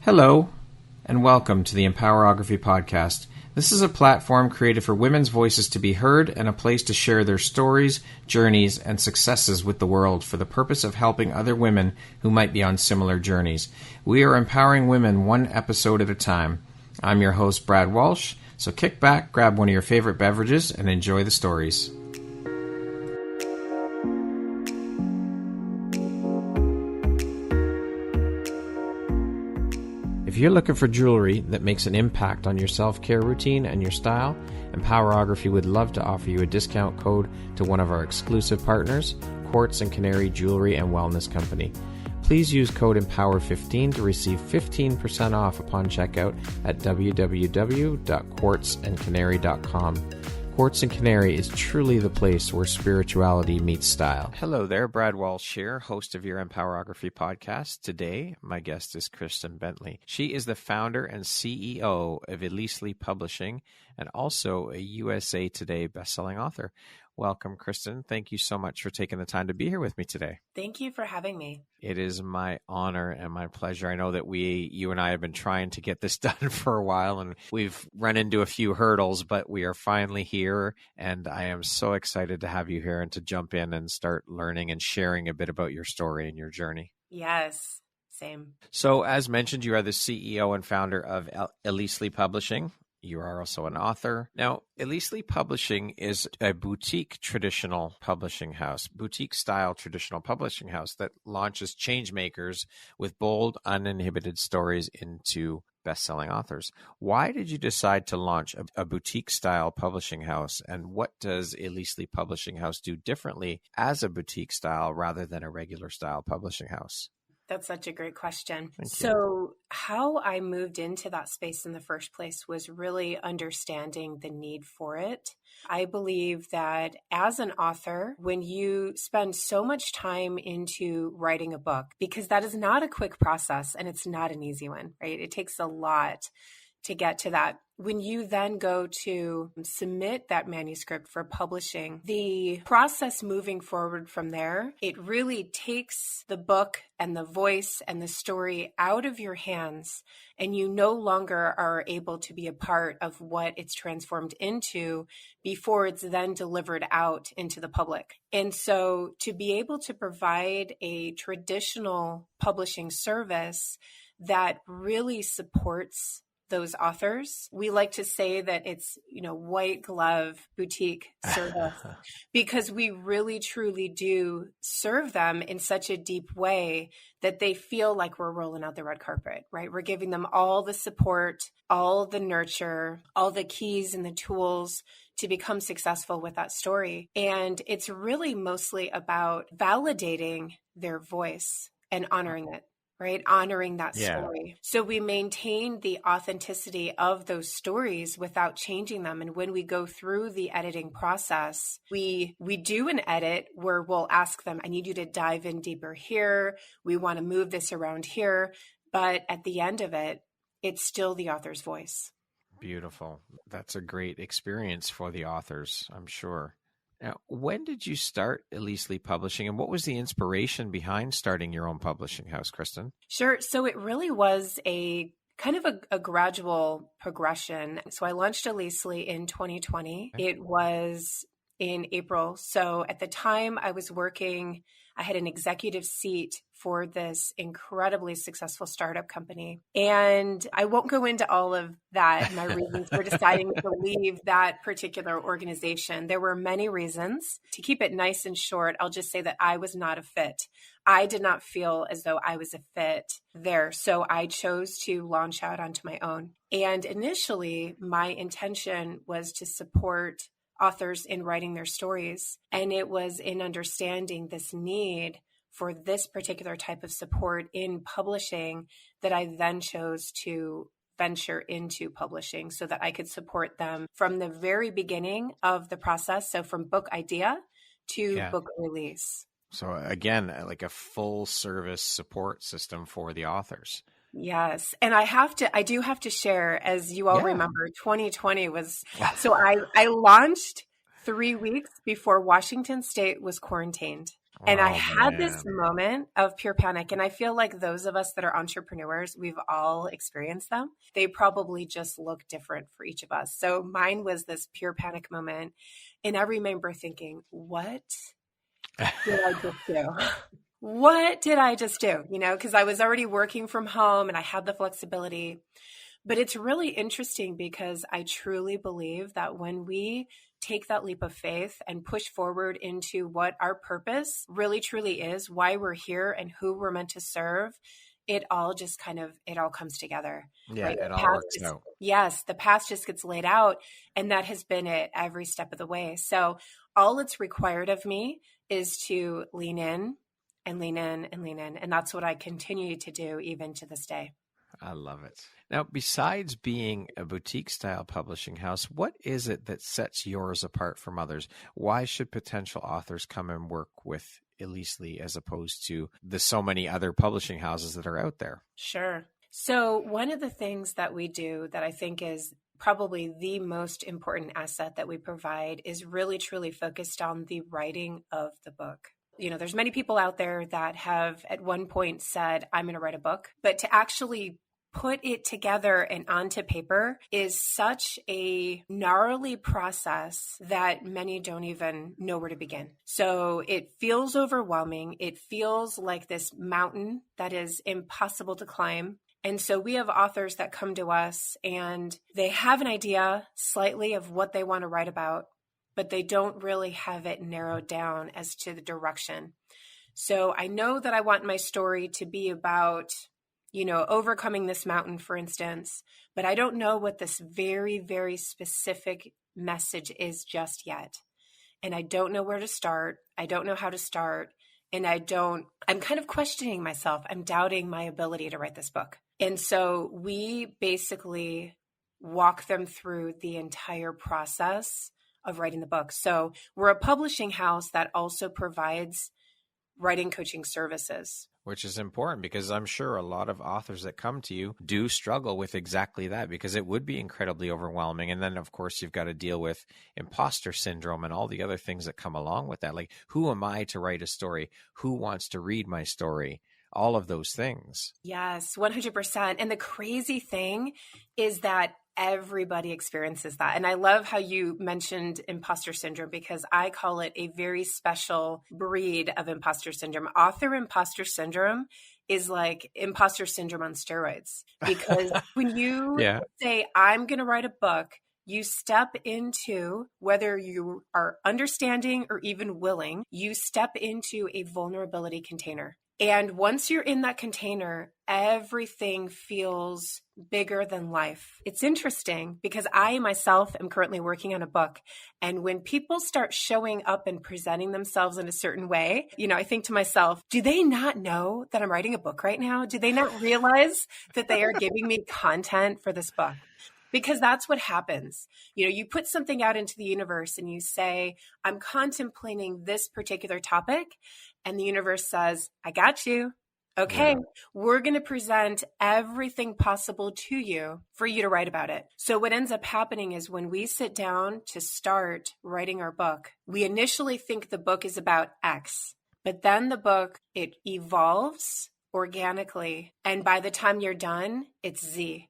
Hello, and welcome to the Empowerography Podcast. This is a platform created for women's voices to be heard and a place to share their stories, journeys, and successes with the world for the purpose of helping other women who might be on similar journeys. We are empowering women one episode at a time. I'm your host, Brad Walsh, so kick back, grab one of your favorite beverages, and enjoy the stories. If you're looking for jewelry that makes an impact on your self-care routine and your style, Empowerography would love to offer you a discount code to one of our exclusive partners, Quartz and Canary Jewelry and Wellness Company. Please use code EMPOWER15 to receive 15% off upon checkout at www.quartzandcanary.com. Quartz and Canary is truly the place where spirituality meets style. Hello there, Brad Walsh here, host of your Empowerography Podcast. Today, my guest is Kristin Bentley. She is the founder and CEO of Elisely Publishing and also a USA Today bestselling author. Welcome, Kristin. Thank you so much for taking the time to be here with me today. Thank you for having me. It is my honor and my pleasure. I know that you and I have been trying to get this done for a while, and we've run into a few hurdles, but we are finally here, and I am so excited to have you here and to jump in and start learning and sharing a bit about your story and your journey. Yes, same. So as mentioned, you are the CEO and founder of Elisely Publishing. You are also an author. Now, Elisely Publishing is a boutique style traditional publishing house that launches changemakers with bold, uninhibited stories into best-selling authors. Why did you decide to launch a boutique style publishing house, and what does Elisely Publishing House do differently as a boutique style rather than a regular style publishing house? That's such a great question. Thank you. So how I moved into that space in the first place was really understanding the need for it. I believe that as an author, when you spend so much time into writing a book, because that is not a quick process and it's not an easy one, right? It takes a lot to get to that. When you then go to submit that manuscript for publishing, the process moving forward from there, it really takes the book and the voice and the story out of your hands, and you no longer are able to be a part of what it's transformed into before it's then delivered out into the public. And so to be able to provide a traditional publishing service that really supports those authors, we like to say that it's, white glove boutique service because we really truly do serve them in such a deep way that they feel like we're rolling out the red carpet, right? We're giving them all the support, all the nurture, all the keys and the tools to become successful with that story. And it's really mostly about validating their voice and honoring it. Right? Honoring that story. So we maintain the authenticity of those stories without changing them. And when we go through the editing process, we do an edit where we'll ask them, I need you to dive in deeper here. We want to move this around here. But at the end of it, it's still the author's voice. Beautiful. That's a great experience for the authors, I'm sure. Now, when did you start Elisely Publishing, and what was the inspiration behind starting your own publishing house, Kristin? Sure. So it really was a kind of a gradual progression. So I launched Elisely in 2020. Okay. It was in April. So at the time I was working, I had an executive seat for this incredibly successful startup company. And I won't go into all of that, my reasons for deciding to leave that particular organization. There were many reasons. To keep it nice and short, I'll just say that I was not a fit. I did not feel as though I was a fit there. So I chose to launch out onto my own. And initially, my intention was to support authors in writing their stories. And it was in understanding this need for this particular type of support in publishing that I then chose to venture into publishing so that I could support them from the very beginning of the process. So from book idea to book release. So again, like a full service support system for the authors. Yes. And I do have to share, as you all remember, 2020 was, so I launched 3 weeks before Washington State was quarantined. And I Oh, had this man. moment of pure panic. And I feel like those of us that are entrepreneurs, we've all experienced them. They probably just look different for each of us. So mine was this pure panic moment. And I remember thinking, what did I just do? What did I just do? Because I was already working from home and I had the flexibility. But it's really interesting because I truly believe that when we take that leap of faith and push forward into what our purpose really truly is, why we're here and who we're meant to serve, it all just it all comes together. Yeah, right? it all works out. Yes, the path just gets laid out, and that has been it every step of the way. So all it's required of me is to lean in and lean in and lean in. And that's what I continue to do even to this day. I love it. Now, besides being a boutique-style publishing house, what is it that sets yours apart from others? Why should potential authors come and work with Elisely as opposed to the so many other publishing houses that are out there? Sure. So one of the things that we do that I think is probably the most important asset that we provide is really truly focused on the writing of the book. There's many people out there that have at one point said, I'm going to write a book, but to actually put it together and onto paper is such a gnarly process that many don't even know where to begin. So it feels overwhelming. It feels like this mountain that is impossible to climb. And so we have authors that come to us and they have an idea slightly of what they want to write about, but they don't really have it narrowed down as to the direction. So I know that I want my story to be about overcoming this mountain, for instance, but I don't know what this very, very specific message is just yet. And I don't know where to start. I don't know how to start. And I'm kind of questioning myself. I'm doubting my ability to write this book. And so we basically walk them through the entire process of writing the book. So we're a publishing house that also provides writing coaching services. Which is important because I'm sure a lot of authors that come to you do struggle with exactly that because it would be incredibly overwhelming. And then, of course, you've got to deal with imposter syndrome and all the other things that come along with that. Like, who am I to write a story? Who wants to read my story? All of those things. Yes, 100%. And the crazy thing is that everybody experiences that. And I love how you mentioned imposter syndrome because I call it a very special breed of imposter syndrome. Author imposter syndrome is like imposter syndrome on steroids because when you say, I'm going to write a book, you step into, whether you are understanding or even willing, you step into a vulnerability container. And once you're in that container, everything feels bigger than life. It's interesting because I myself am currently working on a book. And when people start showing up and presenting themselves in a certain way, I think to myself, do they not know that I'm writing a book right now? Do they not realize that they are giving me content for this book? Because that's what happens. You put something out into the universe and you say, I'm contemplating this particular topic. And the universe says, I got you. Okay, we're going to present everything possible to you for you to write about it. So what ends up happening is when we sit down to start writing our book, we initially think the book is about X, but then the book, it evolves organically. And by the time you're done, it's Z.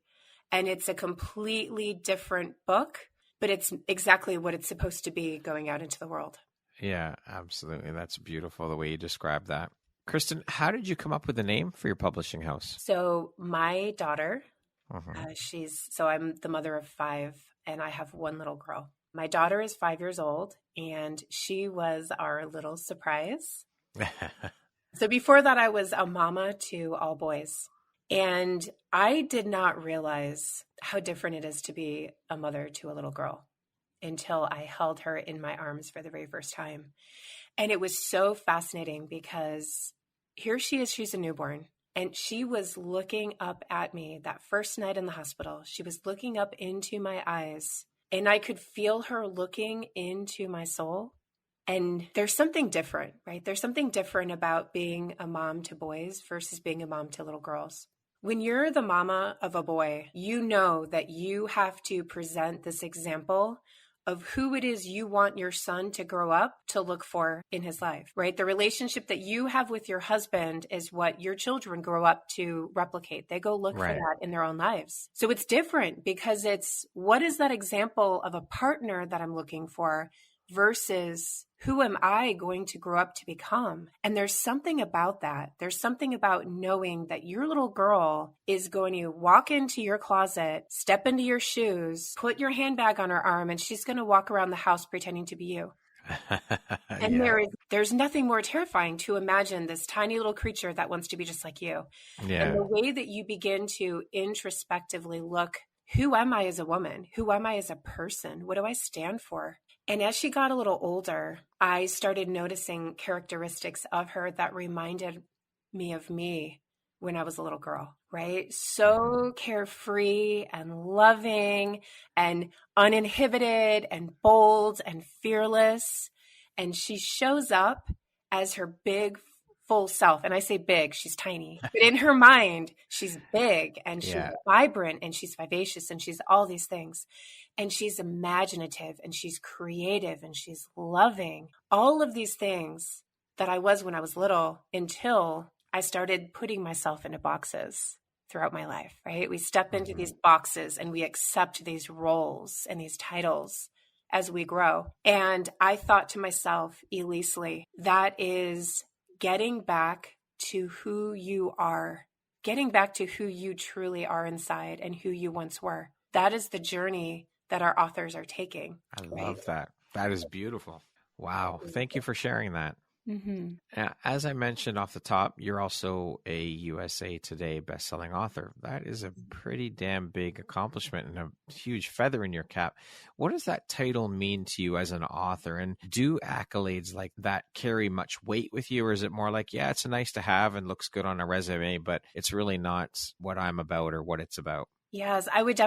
And it's a completely different book, but it's exactly what it's supposed to be going out into the world. Yeah, absolutely. That's beautiful the way you describe that. Kristin, how did you come up with the name for your publishing house? So my daughter, I'm the mother of 5 and I have one little girl. My daughter is 5 years old and she was our little surprise. So before that, I was a mama to all boys. And I did not realize how different it is to be a mother to a little girl until I held her in my arms for the very first time. And it was so fascinating because here she is, she's a newborn, and she was looking up at me that first night in the hospital. She was looking up into my eyes, and I could feel her looking into my soul. And there's something different, right? There's something different about being a mom to boys versus being a mom to little girls. When you're the mama of a boy, you know that you have to present this example of who it is you want your son to grow up to look for in his life, right? The relationship that you have with your husband is what your children grow up to replicate. They go look for that in their own lives. So it's different because it's what is that example of a partner that I'm looking for versus who am I going to grow up to become? And there's something about that. There's something about knowing that your little girl is going to walk into your closet, step into your shoes, put your handbag on her arm, and she's going to walk around the house pretending to be you. And there's nothing more terrifying to imagine this tiny little creature that wants to be just like you. Yeah. And the way that you begin to introspectively look, who am I as a woman? Who am I as a person? What do I stand for? And as she got a little older, I started noticing characteristics of her that reminded me of me when I was a little girl, right? So carefree and loving and uninhibited and bold and fearless. And she shows up as her big, full self. And I say big, she's tiny, but in her mind, she's big and she's vibrant and she's vivacious and she's all these things. And she's imaginative and she's creative and she's loving. All of these things that I was when I was little until I started putting myself into boxes throughout my life, right? We step into these boxes and we accept these roles and these titles as we grow. And I thought to myself, Elisely, that is getting back to who you are, getting back to who you truly are inside and who you once were. That is the journey that our authors are taking. I love that. That is beautiful. Wow. Thank you for sharing that. As I mentioned off the top, you're also a USA Today bestselling author. That is a pretty damn big accomplishment and a huge feather in your cap. What does that title mean to you as an author? And do accolades like that carry much weight with you? Or is it more like, yeah, it's nice to have and looks good on a resume, but it's really not what I'm about or what it's about? Yes, I would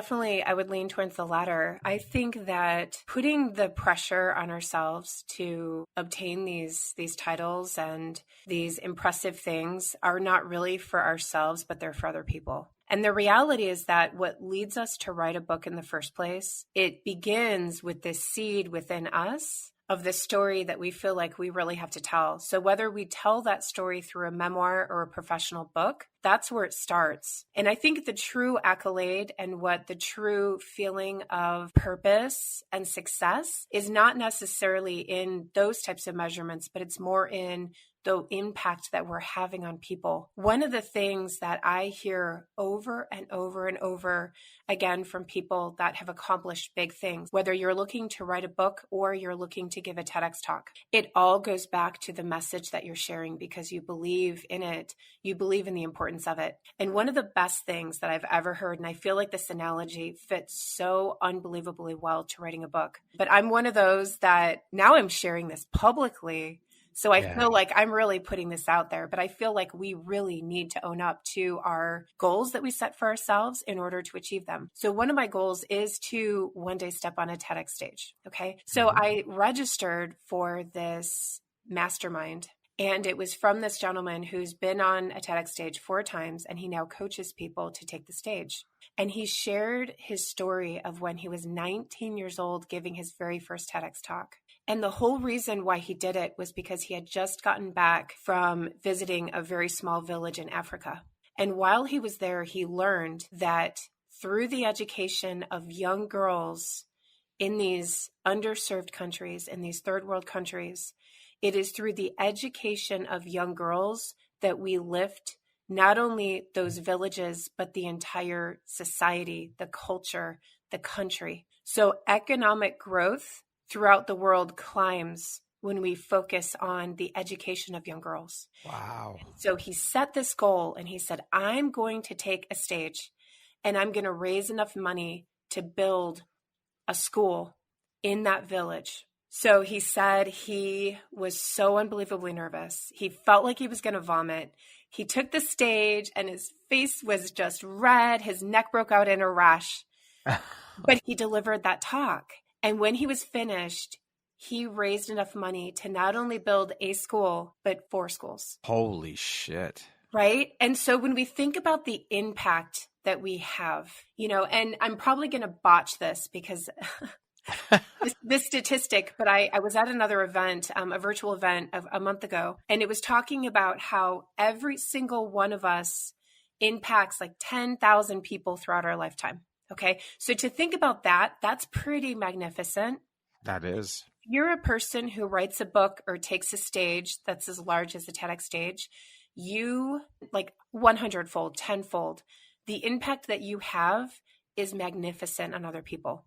lean towards the latter. I think that putting the pressure on ourselves to obtain these titles and these impressive things are not really for ourselves, but they're for other people. And the reality is that what leads us to write a book in the first place, it begins with this seed within us of the story that we feel like we really have to tell. So whether we tell that story through a memoir or a professional book, that's where it starts. And I think the true accolade and what the true feeling of purpose and success is not necessarily in those types of measurements, but it's more in the impact that we're having on people. One of the things that I hear over and over and over again from people that have accomplished big things, whether you're looking to write a book or you're looking to give a TEDx talk, it all goes back to the message that you're sharing because you believe in it. You believe in the importance of it. And one of the best things that I've ever heard, and I feel like this analogy fits so unbelievably well to writing a book, but I'm one of those that now I'm sharing this publicly. So I feel like I'm really putting this out there, but I feel like we really need to own up to our goals that we set for ourselves in order to achieve them. So one of my goals is to one day step on a TEDx stage. Okay. So I registered for this mastermind, and it was from this gentleman who's been on a TEDx stage 4 times, and he now coaches people to take the stage. And he shared his story of when he was 19 years old, giving his very first TEDx talk. And the whole reason why he did it was because he had just gotten back from visiting a very small village in Africa. And while he was there, he learned that through the education of young girls in these underserved countries, in these third world countries, it is through the education of young girls that we lift not only those villages, but the entire society, the culture, the country. So economic growth throughout the world climbs when we focus on the education of young girls. Wow. So he set this goal and he said, I'm going to take a stage and I'm going to raise enough money to build a school in that village. So he said he was so unbelievably nervous. He felt like he was going to vomit. He took the stage and his face was just red. His neck broke out in a rash, but he delivered that talk. And when he was finished, he raised enough money to not only build a school, but 4 schools. Holy shit. Right? And so when we think about the impact that we have, and I'm probably going to botch this because this statistic, but I was at another event, a virtual event of a month ago, and it was talking about how every single one of us impacts like 10,000 people throughout our lifetime. Okay. So to think about that, that's pretty magnificent. That is. You're a person who writes a book or takes a stage that's as large as a TEDx stage, you like 100-fold, 10-fold. The impact that you have is magnificent on other people.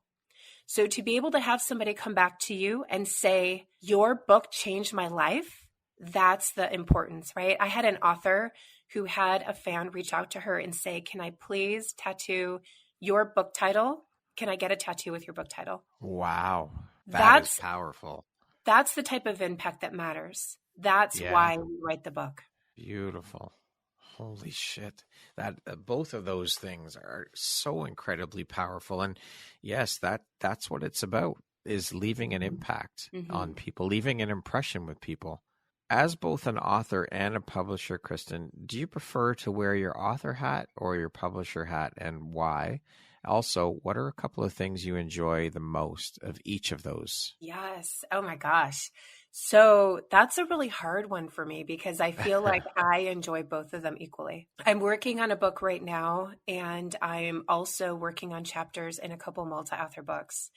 So to be able to have somebody come back to you and say, your book changed my life, that's the importance, right? I had an author who had a fan reach out to her and say, can I please tattoo your book title? Can I get a tattoo with your book title? Wow. That's powerful. That's the type of impact that matters. That's why we write the book. Beautiful. Holy shit. That both of those things are so incredibly powerful. And yes, that's what it's about, is leaving an impact on people, leaving an impression with people. As both an author and a publisher, Kristin, do you prefer to wear your author hat or your publisher hat, and why? Also, what are a couple of things you enjoy the most of each of those? Yes. Oh my gosh. So that's a really hard one for me because I feel like I enjoy both of them equally. I'm working on a book right now, and I'm also working on chapters in a couple multi-author books,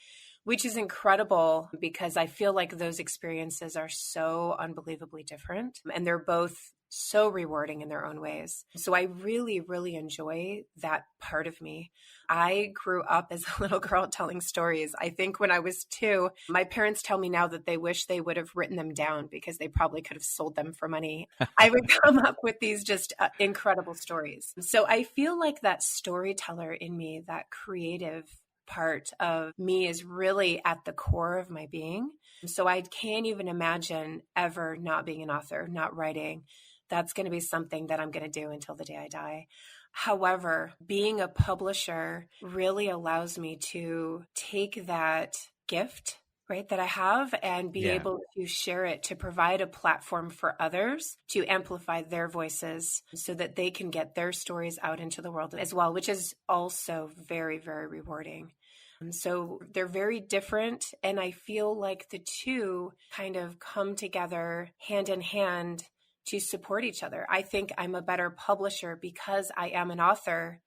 which is incredible because I feel like those experiences are so unbelievably different, and they're both so rewarding in their own ways. So I really, really enjoy that part of me. I grew up as a little girl telling stories. I think when I was 2, my parents tell me now that they wish they would have written them down because they probably could have sold them for money. I would come up with these just incredible stories. So I feel like that storyteller in me, that creative part of me, is really at the core of my being. So I can't even imagine ever not being an author, not writing. That's going to be something that I'm going to do until the day I die. However, being a publisher really allows me to take that gift, right, that I have and be able to share it, to provide a platform for others to amplify their voices so that they can get their stories out into the world as well, which is also very, very rewarding. So they're very different. And I feel like the two kind of come together hand in hand to support each other. I think I'm a better publisher because I am an author,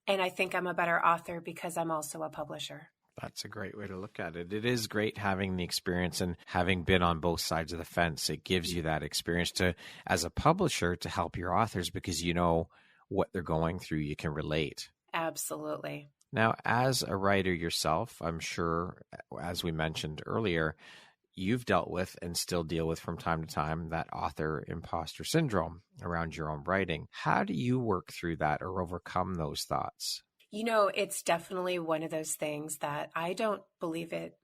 and I think I'm a better author because I'm also a publisher. That's a great way to look at it. It is great having the experience and having been on both sides of the fence. It gives you that experience to, as a publisher, to help your authors because you know what they're going through. You can relate. Absolutely. Now, as a writer yourself, I'm sure, as we mentioned earlier, you've dealt with and still deal with from time to time that author imposter syndrome around your own writing. How do you work through that or overcome those thoughts? You know, it's definitely one of those things that I don't believe it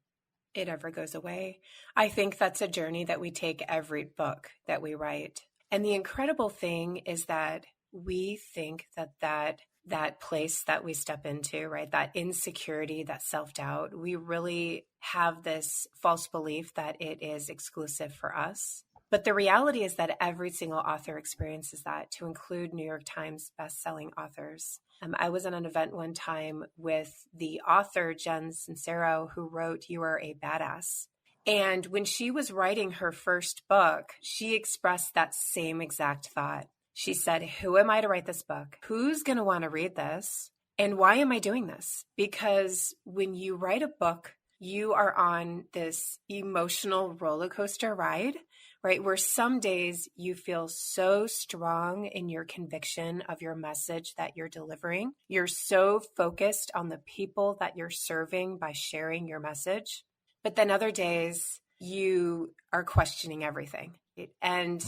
ever goes away. I think that's a journey that we take every book that we write. And the incredible thing is that we think that place that we step into, right, that insecurity, that self-doubt, we really have this false belief that it is exclusive for us. But the reality is that every single author experiences that, to include New York Times bestselling authors. I was at an event one time with the author, Jen Sincero, who wrote You Are a Badass. And when she was writing her first book, she expressed that same exact thought. She said, who am I to write this book? Who's going to want to read this? And why am I doing this? Because when you write a book, you are on this emotional roller coaster ride, right? Where some days you feel so strong in your conviction of your message that you're delivering. You're so focused on the people that you're serving by sharing your message. But then other days you are questioning everything. And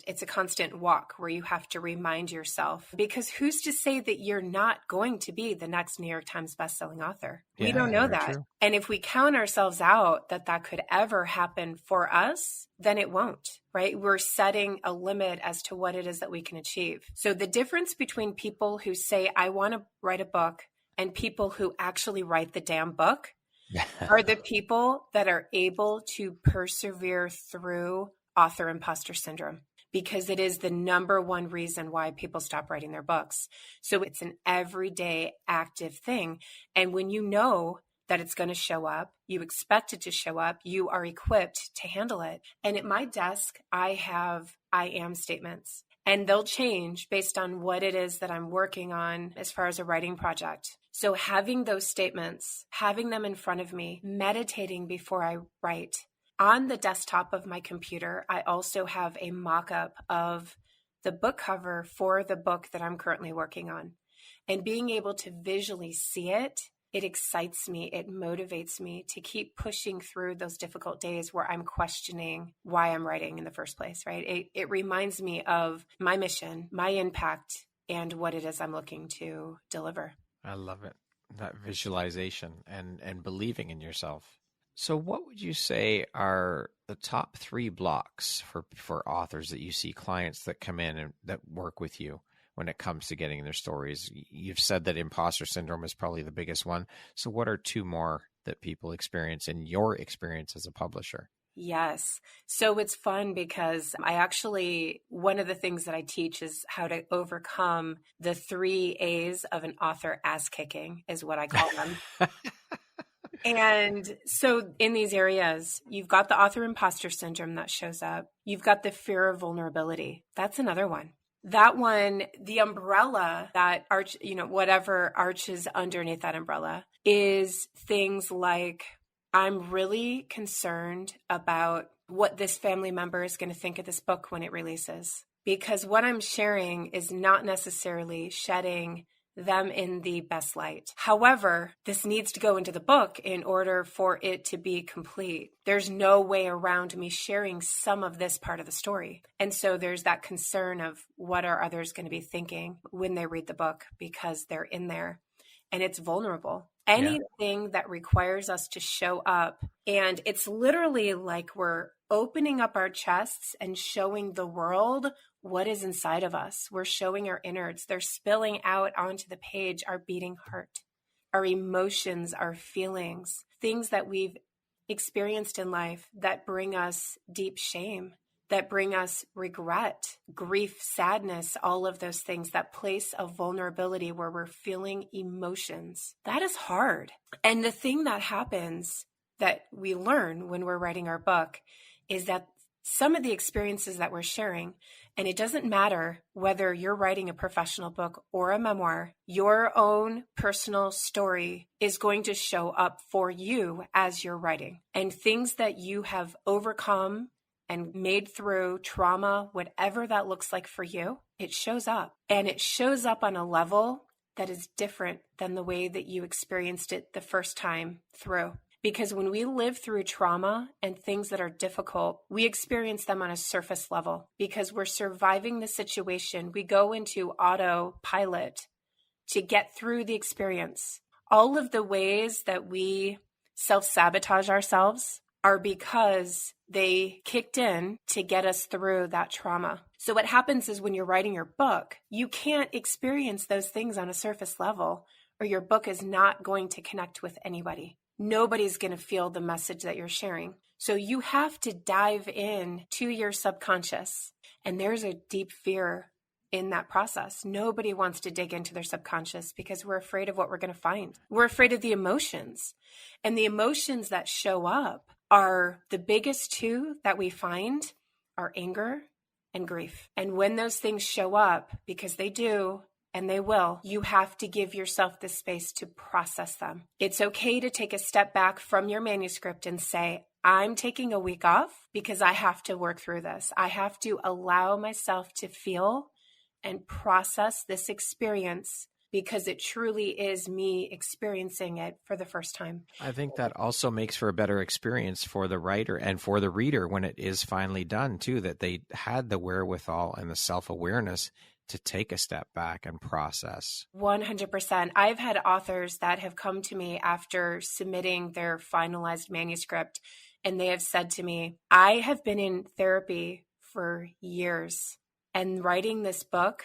it's a constant walk where you have to remind yourself, because who's to say that you're not going to be the next New York Times bestselling author? We don't know that. True. And if we count ourselves out that could ever happen for us, then it won't, right? We're setting a limit as to what it is that we can achieve. So the difference between people who say, I want to write a book, and people who actually write the damn book are the people that are able to persevere through author imposter syndrome, because it is the number one reason why people stop writing their books. So it's an everyday active thing. And when you know that it's going to show up. You expect it to show up. You are equipped to handle it. And at my desk, I have I am statements, and they'll change based on what it is that I'm working on as far as a writing project. So having those statements, having them in front of me, meditating before I write. On the desktop of my computer, I also have a mock-up of the book cover for the book that I'm currently working on. And being able to visually see it, it excites me, it motivates me to keep pushing through those difficult days where I'm questioning why I'm writing in the first place, right? It reminds me of my mission, my impact, and what it is I'm looking to deliver. I love it. That visualization and believing in yourself. So what would you say are the top 3 blocks for authors that you see, clients that come in and that work with you when it comes to getting their stories? You've said that imposter syndrome is probably the biggest one. So what are 2 more that people experience in your experience as a publisher? Yes. So it's fun because one of the things that I teach is how to overcome the 3 A's of an author ass kicking is what I call them. And so in these areas, you've got the author imposter syndrome that shows up. You've got the fear of vulnerability. That's another one. That one, the umbrella that whatever arches underneath that umbrella is things like, I'm really concerned about what this family member is going to think of this book when it releases, because what I'm sharing is not necessarily shedding them in the best light. However, this needs to go into the book in order for it to be complete. There's no way around me sharing some of this part of the story. And so there's that concern of what are others going to be thinking when they read the book, because they're in there and it's vulnerable. Anything that requires us to show up, and it's literally like we're opening up our chests and showing the world what is inside of us. We're showing our innards. They're spilling out onto the page, our beating heart, our emotions, our feelings, things that we've experienced in life that bring us deep shame, that bring us regret, grief, sadness, all of those things, that place of vulnerability where we're feeling emotions. That is hard. And the thing that happens that we learn when we're writing our book is that some of the experiences that we're sharing, and it doesn't matter whether you're writing a professional book or a memoir, your own personal story is going to show up for you as you're writing. And things that you have overcome and made through trauma, whatever that looks like for you, it shows up. And it shows up on a level that is different than the way that you experienced it the first time through. Because when we live through trauma and things that are difficult, we experience them on a surface level because we're surviving the situation. We go into autopilot to get through the experience. All of the ways that we self-sabotage ourselves are because they kicked in to get us through that trauma. So what happens is when you're writing your book, you can't experience those things on a surface level, or your book is not going to connect with anybody. Nobody's going to feel the message that you're sharing. So you have to dive in to your subconscious. And there's a deep fear in that process. Nobody wants to dig into their subconscious because we're afraid of what we're going to find. We're afraid of the emotions. And the emotions that show up are the biggest 2 that we find are anger and grief. And when those things show up, because they do, and they will, you have to give yourself the space to process them. It's okay to take a step back from your manuscript and say, I'm taking a week off because I have to work through this. I have to allow myself to feel and process this experience because it truly is me experiencing it for the first time. I think that also makes for a better experience for the writer and for the reader when it is finally done too, that they had the wherewithal and the self-awareness to take a step back and process. 100%. I've had authors that have come to me after submitting their finalized manuscript, and they have said to me, I have been in therapy for years, and writing this book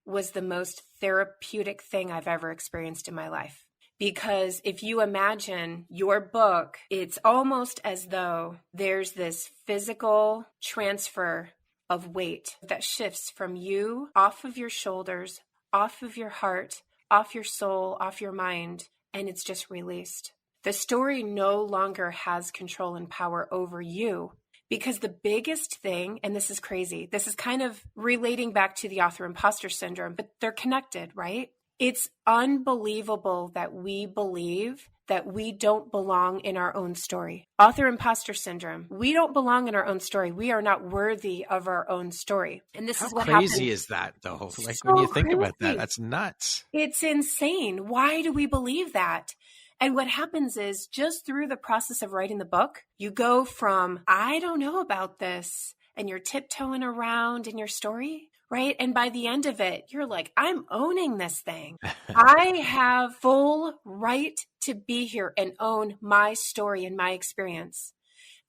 was the most therapeutic thing I've ever experienced in my life. Because if you imagine your book, it's almost as though there's this physical transfer of weight that shifts from you off of your shoulders, off of your heart, off your soul, off your mind, and it's just released. The story no longer has control and power over you. Because the biggest thing, and this is crazy, this is kind of relating back to the author imposter syndrome, but they're connected, right? It's unbelievable that we believe that we don't belong in our own story. Author imposter syndrome. We don't belong in our own story. We are not worthy of our own story. And this is what happens. How crazy is that, though? Like, when you think about that, that's nuts. It's insane. Why do we believe that? And what happens is, just through the process of writing the book, you go from, I don't know about this, and you're tiptoeing around in your story, right? And by the end of it, you're like, I'm owning this thing. I have full right to be here and own my story and my experience.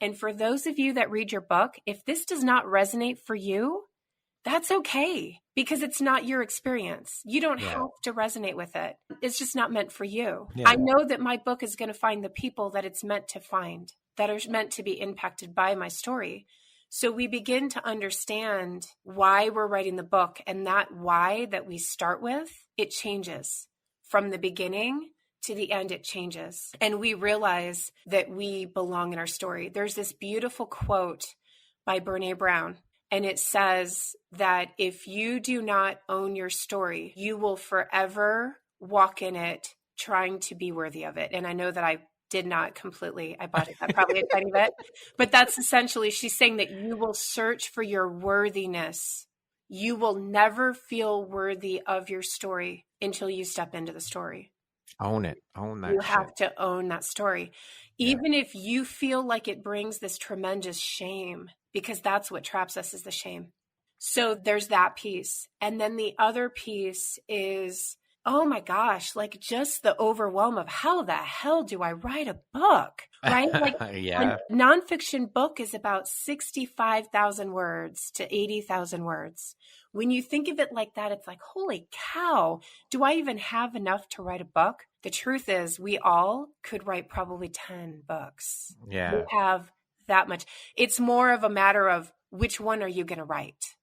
And for those of you that read your book, if this does not resonate for you, that's okay, because it's not your experience. You don't have to resonate with it. It's just not meant for you. Yeah. I know that my book is going to find the people that it's meant to find, that are meant to be impacted by my story. So we begin to understand why we're writing the book, and that why that we start with, it changes from the beginning to the end. It changes. And we realize that we belong in our story. There's this beautiful quote by Brene Brown. And it says that if you do not own your story, you will forever walk in it trying to be worthy of it. And I know that I did not completely, I bought it probably a tiny bit, but that's essentially, she's saying that you will search for your worthiness. You will never feel worthy of your story until you step into the story. Own it. Own that. You have to own that story. Even if you feel like it brings this tremendous shame, because that's what traps us, is the shame. So there's that piece. And then the other piece is, oh my gosh, like just the overwhelm of how the hell do I write a book, right? Like a nonfiction book is about 65,000 words to 80,000 words. When you think of it like that, it's like, holy cow, do I even have enough to write a book? The truth is, we all could write probably 10 books. Yeah. We have that much. It's more of a matter of which one are you going to write?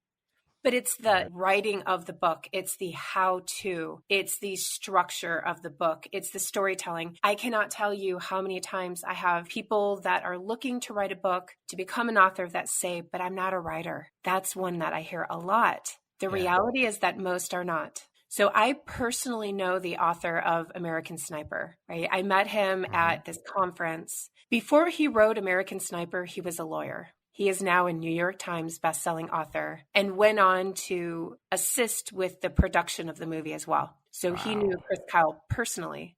But it's the writing of the book. It's the how to. It's the structure of the book. It's the storytelling. I cannot tell you how many times I have people that are looking to write a book, to become an author, that say, but I'm not a writer. That's one that I hear a lot. The reality is that most are not. So I personally know the author of American Sniper, right? I met him at this conference. Before he wrote American Sniper, he was a lawyer. He is now a New York Times bestselling author and went on to assist with the production of the movie as well. So he knew Chris Kyle personally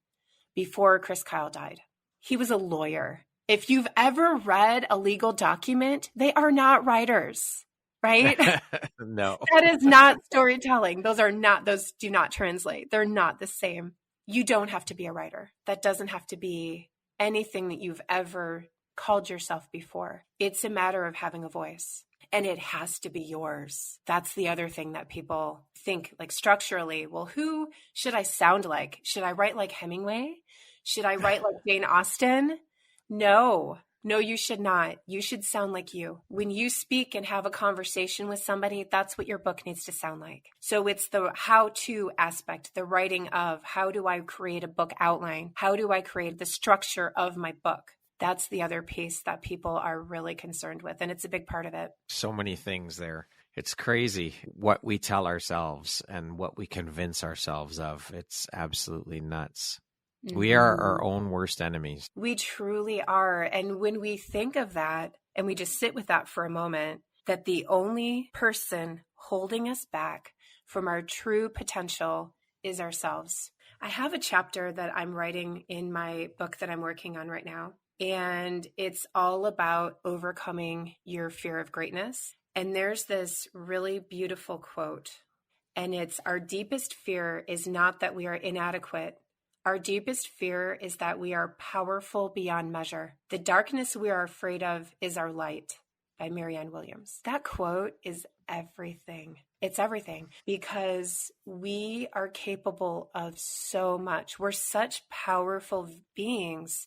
before Chris Kyle died. He was a lawyer. If you've ever read a legal document, they are not writers, right? No. That is not storytelling. Those do not translate. They're not the same. You don't have to be a writer. That doesn't have to be anything that you've ever called yourself before. It's a matter of having a voice, and it has to be yours. That's the other thing that people think, like, structurally, well, who should I sound like? Should I write like Hemingway? Should I write like Jane Austen? No, you should not. You should sound like you. When you speak and have a conversation with somebody, that's what your book needs to sound like. So it's the how-to aspect, the writing of, how do I create a book outline? How do I create the structure of my book? That's the other piece that people are really concerned with, and it's a big part of it. So many things there. It's crazy what we tell ourselves and what we convince ourselves of. It's absolutely nuts. Mm-hmm. We are our own worst enemies. We truly are. And when we think of that, and we just sit with that for a moment, that the only person holding us back from our true potential is ourselves. I have a chapter that I'm writing in my book that I'm working on right now. And it's all about overcoming your fear of greatness. And there's this really beautiful quote, and it's, our deepest fear is not that we are inadequate. Our deepest fear is that we are powerful beyond measure. The darkness we are afraid of is our light, by Marianne Williams. That quote is everything. It's everything, because we are capable of so much. We're such powerful beings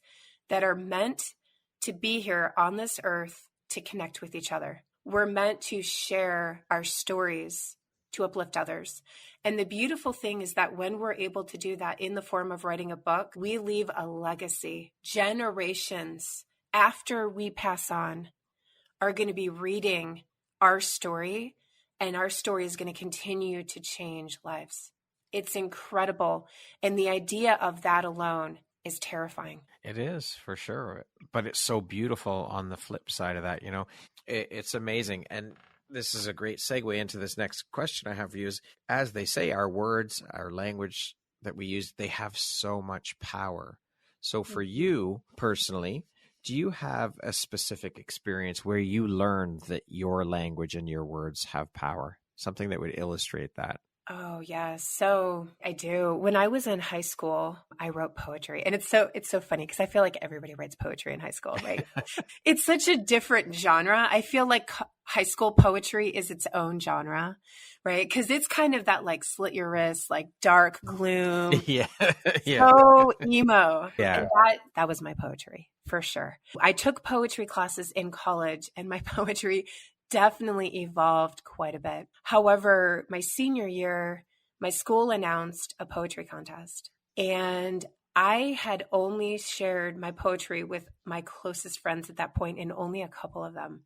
that are meant to be here on this earth to connect with each other. We're meant to share our stories to uplift others. And the beautiful thing is that when we're able to do that in the form of writing a book, we leave a legacy. Generations after we pass on are going to be reading our story, and our story is going to continue to change lives. It's incredible. And the idea of that alone is terrifying. It is, for sure. But it's so beautiful on the flip side of that, it's amazing. And this is a great segue into this next question I have for you is, as they say, our words, our language that we use, they have so much power. So for you personally, do you have a specific experience where you learned that your language and your words have power? Something that would illustrate that? Oh, yeah. So I do. When I was in high school, I wrote poetry. And it's so funny because I feel like everybody writes poetry in high school, right? It's such a different genre. I feel like high school poetry is its own genre, right? Because it's kind of that like slit your wrist, like dark gloom. Yeah. So emo. Yeah. And that was my poetry for sure. I took poetry classes in college, and my poetry definitely evolved quite a bit. However, my senior year, my school announced a poetry contest, and I had only shared my poetry with my closest friends at that point, and only a couple of them.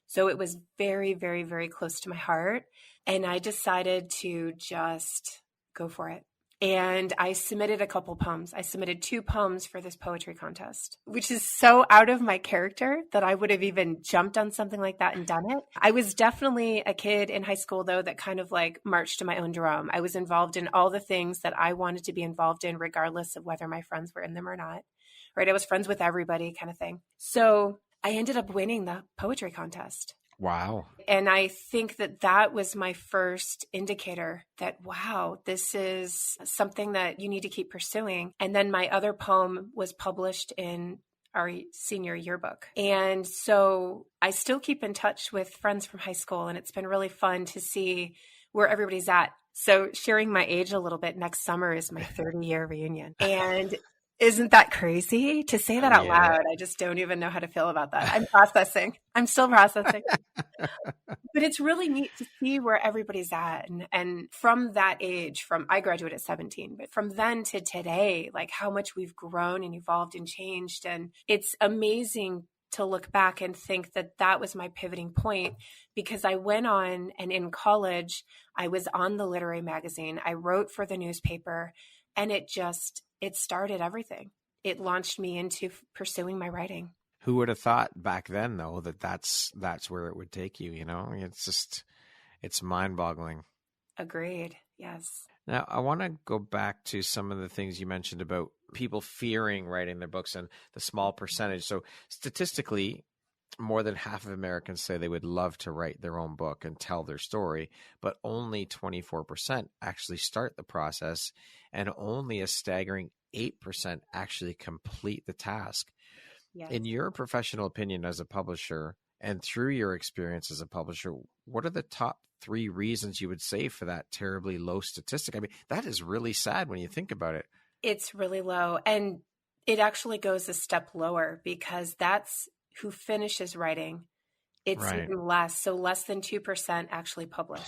So it was very, very, very close to my heart. And I decided to just go for it. And I submitted a couple poems. I submitted 2 poems for this poetry contest, which is so out of my character that I would have even jumped on something like that and done it. I was definitely a kid in high school, though, that kind of like marched to my own drum. I was involved in all the things that I wanted to be involved in, regardless of whether my friends were in them or not. Right? I was friends with everybody kind of thing. So I ended up winning the poetry contest. Wow. And I think that was my first indicator that, wow, this is something that you need to keep pursuing. And then my other poem was published in our senior yearbook. And so I still keep in touch with friends from high school, and it's been really fun to see where everybody's at. So sharing my age a little bit, next summer is my 30-year reunion. And isn't that crazy to say that out loud? I just don't even know how to feel about that. I'm processing. I'm still processing. But it's really neat to see where everybody's at. And from that age, I graduated at 17, but from then to today, like how much we've grown and evolved and changed. And it's amazing to look back and think that was my pivoting point, because I went on, and in college, I was on the literary magazine. I wrote for the newspaper, and it started everything. It launched me into pursuing my writing. Who would have thought back then, though, that's where it would take you, It's mind-boggling. Agreed. Yes. Now, I want to go back to some of the things you mentioned about people fearing writing their books and the small percentage. So statistically, more than half of Americans say they would love to write their own book and tell their story, but only 24% actually start the process, and only a staggering 8% actually complete the task. Yes. In your professional opinion as a publisher, and through your experience as a publisher, what are the top 3 reasons you would say for that terribly low statistic? I mean, that is really sad when you think about it. It's really low. And it actually goes a step lower, because that's who finishes writing. It's even less. So less than 2% actually publish.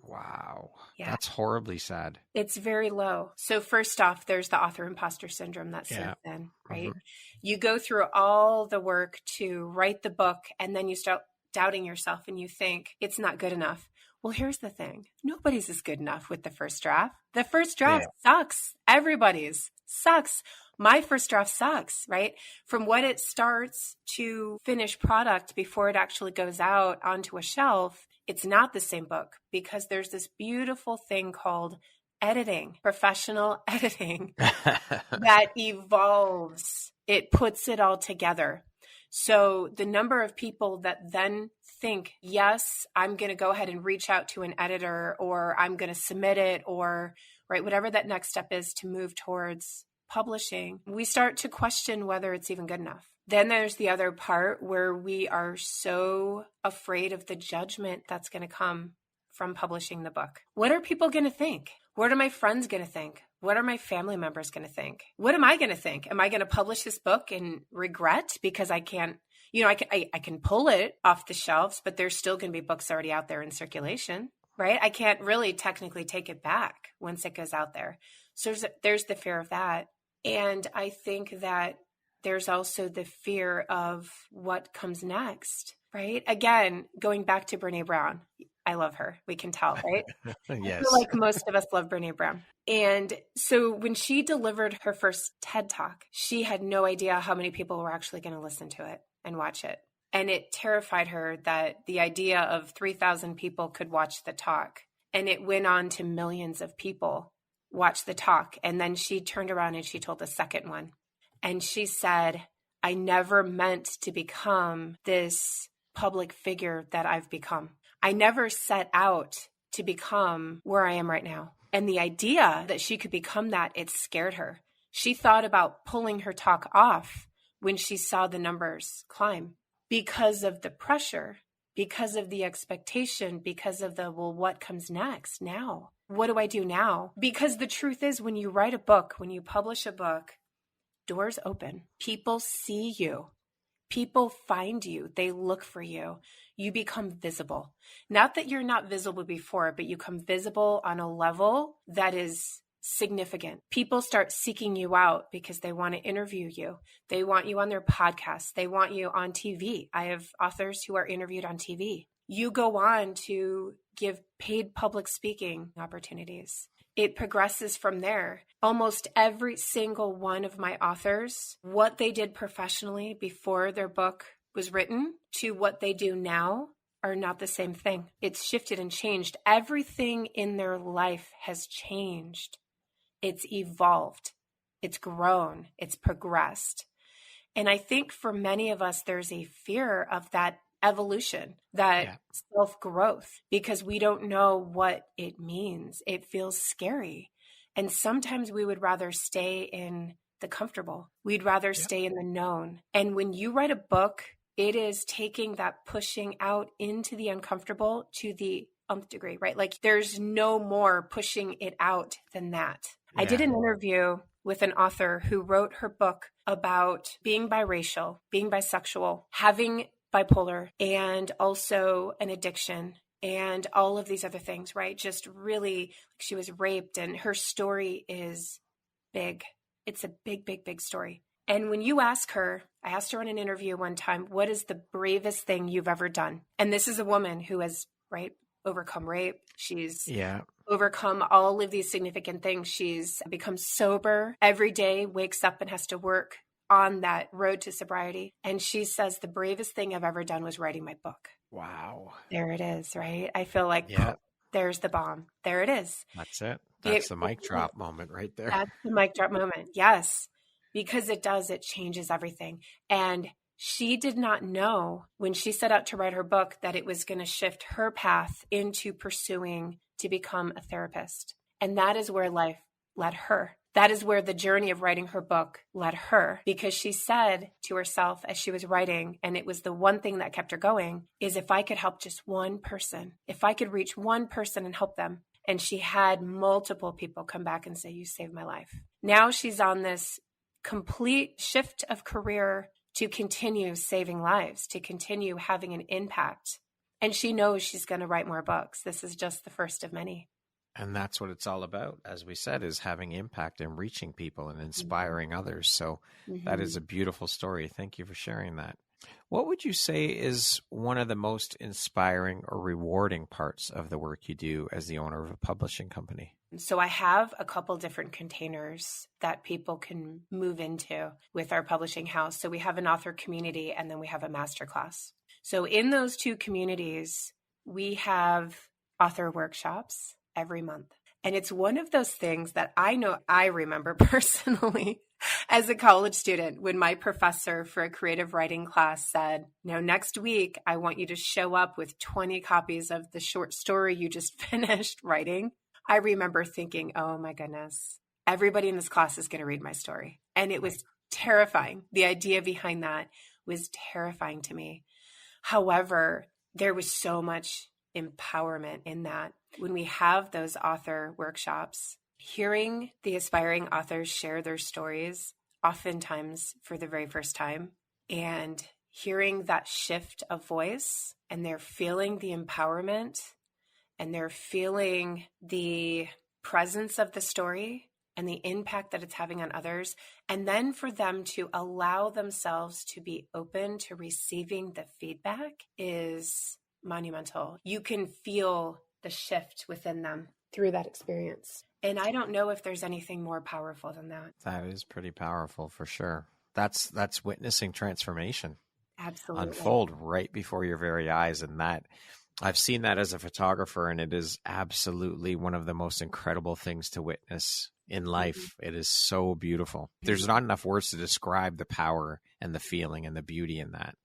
Wow. Yeah. That's horribly sad. It's very low. So first off, there's the author imposter syndrome that sets in, right? Mm-hmm. You go through all the work to write the book, and then you start doubting yourself and you think it's not good enough. Well, here's the thing. Nobody's is good enough with the first draft. The first draft sucks. Everybody's sucks. My first draft sucks, right? From when it starts to finished product before it actually goes out onto a shelf, it's not the same book, because there's this beautiful thing called editing, professional editing that evolves. It puts it all together. So the number of people that then think, yes, I'm going to go ahead and reach out to an editor, or I'm going to submit it, or whatever that next step is to move towards publishing, we start to question whether it's even good enough. Then there's the other part where we are so afraid of the judgment that's going to come from publishing the book. What are people going to think? What are my friends going to think? What are my family members going to think? What am I going to think? Am I going to publish this book and regret because I can't, I can pull it off the shelves, but there's still going to be books already out there in circulation, right? I can't really technically take it back once it goes out there. So there's the fear of that. And I think that there's also the fear of what comes next, right? Again, going back to Brene Brown, I love her. We can tell, right? Yes. I feel like most of us love Brene Brown. And so when she delivered her first TED Talk, she had no idea how many people were actually going to listen to it and watch it. And it terrified her that the idea of 3,000 people could watch the talk. And it went on to millions of people watch the talk. And then she turned around and she told the second one. And she said, I never meant to become this public figure that I've become. I never set out to become where I am right now. And the idea that she could become that, it scared her. She thought about pulling her talk off when she saw the numbers climb because of the pressure, because of the expectation, because of the, well, what comes next now? What do I do now? Because the truth is, when you write a book, when you publish a book, doors open. People see you. People find you. They look for you. You become visible. Not that you're not visible before, but you become visible on a level that is significant. People start seeking you out because they want to interview you. They want you on their podcasts. They want you on TV. I have authors who are interviewed on TV. You go on to give paid public speaking opportunities. It progresses from there. Almost every single one of my authors, what they did professionally before their book was written to what they do now are not the same thing. It's shifted and changed. Everything in their life has changed. It's evolved. It's grown. It's progressed. And I think for many of us, there's a fear of that evolution, that self-growth, because we don't know what it means. It feels scary. And sometimes we would rather stay in the comfortable. We'd rather stay in the known. And when you write a book, it is taking that pushing out into the uncomfortable to the nth degree, right? Like there's no more pushing it out than that. I did an interview with an author who wrote her book about being biracial, being bisexual, having bipolar, and also an addiction and all of these other things, right? Just really, she was raped and her story is big. It's a big, big, big story. And when you ask her, I asked her in an interview one time, what is the bravest thing you've ever done? And this is a woman who has, overcome rape. She's overcome all of these significant things. She's become sober every day, wakes up and has to work on that road to sobriety. And she says, the bravest thing I've ever done was writing my book. Wow. There it is, right? I feel like there's the bomb. There it is. That's it. That's the mic drop moment right there. That's the mic drop moment. Yes. Because it changes everything. And she did not know when she set out to write her book that it was going to shift her path into pursuing to become a therapist. And that is where life led her. That is where the journey of writing her book led her, because she said to herself as she was writing, and it was the one thing that kept her going, is if I could help just one person, if I could reach one person and help them. And she had multiple people come back and say, you saved my life. Now she's on this complete shift of career to continue saving lives, to continue having an impact. And she knows she's going to write more books. This is just the first of many. And that's what it's all about, as we said, is having impact and reaching people and inspiring others. So that is a beautiful story. Thank you for sharing that. What would you say is one of the most inspiring or rewarding parts of the work you do as the owner of a publishing company? So I have a couple different containers that people can move into with our publishing house. So we have an author community and then we have a masterclass. So in those two communities, we have author workshops every month. And it's one of those things that I know I remember personally as a college student when my professor for a creative writing class said, next week, I want you to show up with 20 copies of the short story you just finished writing. I remember thinking, oh my goodness, everybody in this class is going to read my story. And it was terrifying. The idea behind that was terrifying to me. However, there was so much empowerment in that. When we have those author workshops, hearing the aspiring authors share their stories, oftentimes for the very first time, and hearing that shift of voice, and they're feeling the empowerment, and they're feeling the presence of the story and the impact that it's having on others. And then for them to allow themselves to be open to receiving the feedback is monumental. You can feel the shift within them through that experience. And I don't know if there's anything more powerful than that. That is pretty powerful for sure. That's witnessing transformation Absolutely unfold right before your very eyes. And that I've seen that as a photographer, and it is absolutely one of the most incredible things to witness in life. It is so beautiful. There's not enough words to describe the power and the feeling and the beauty in that.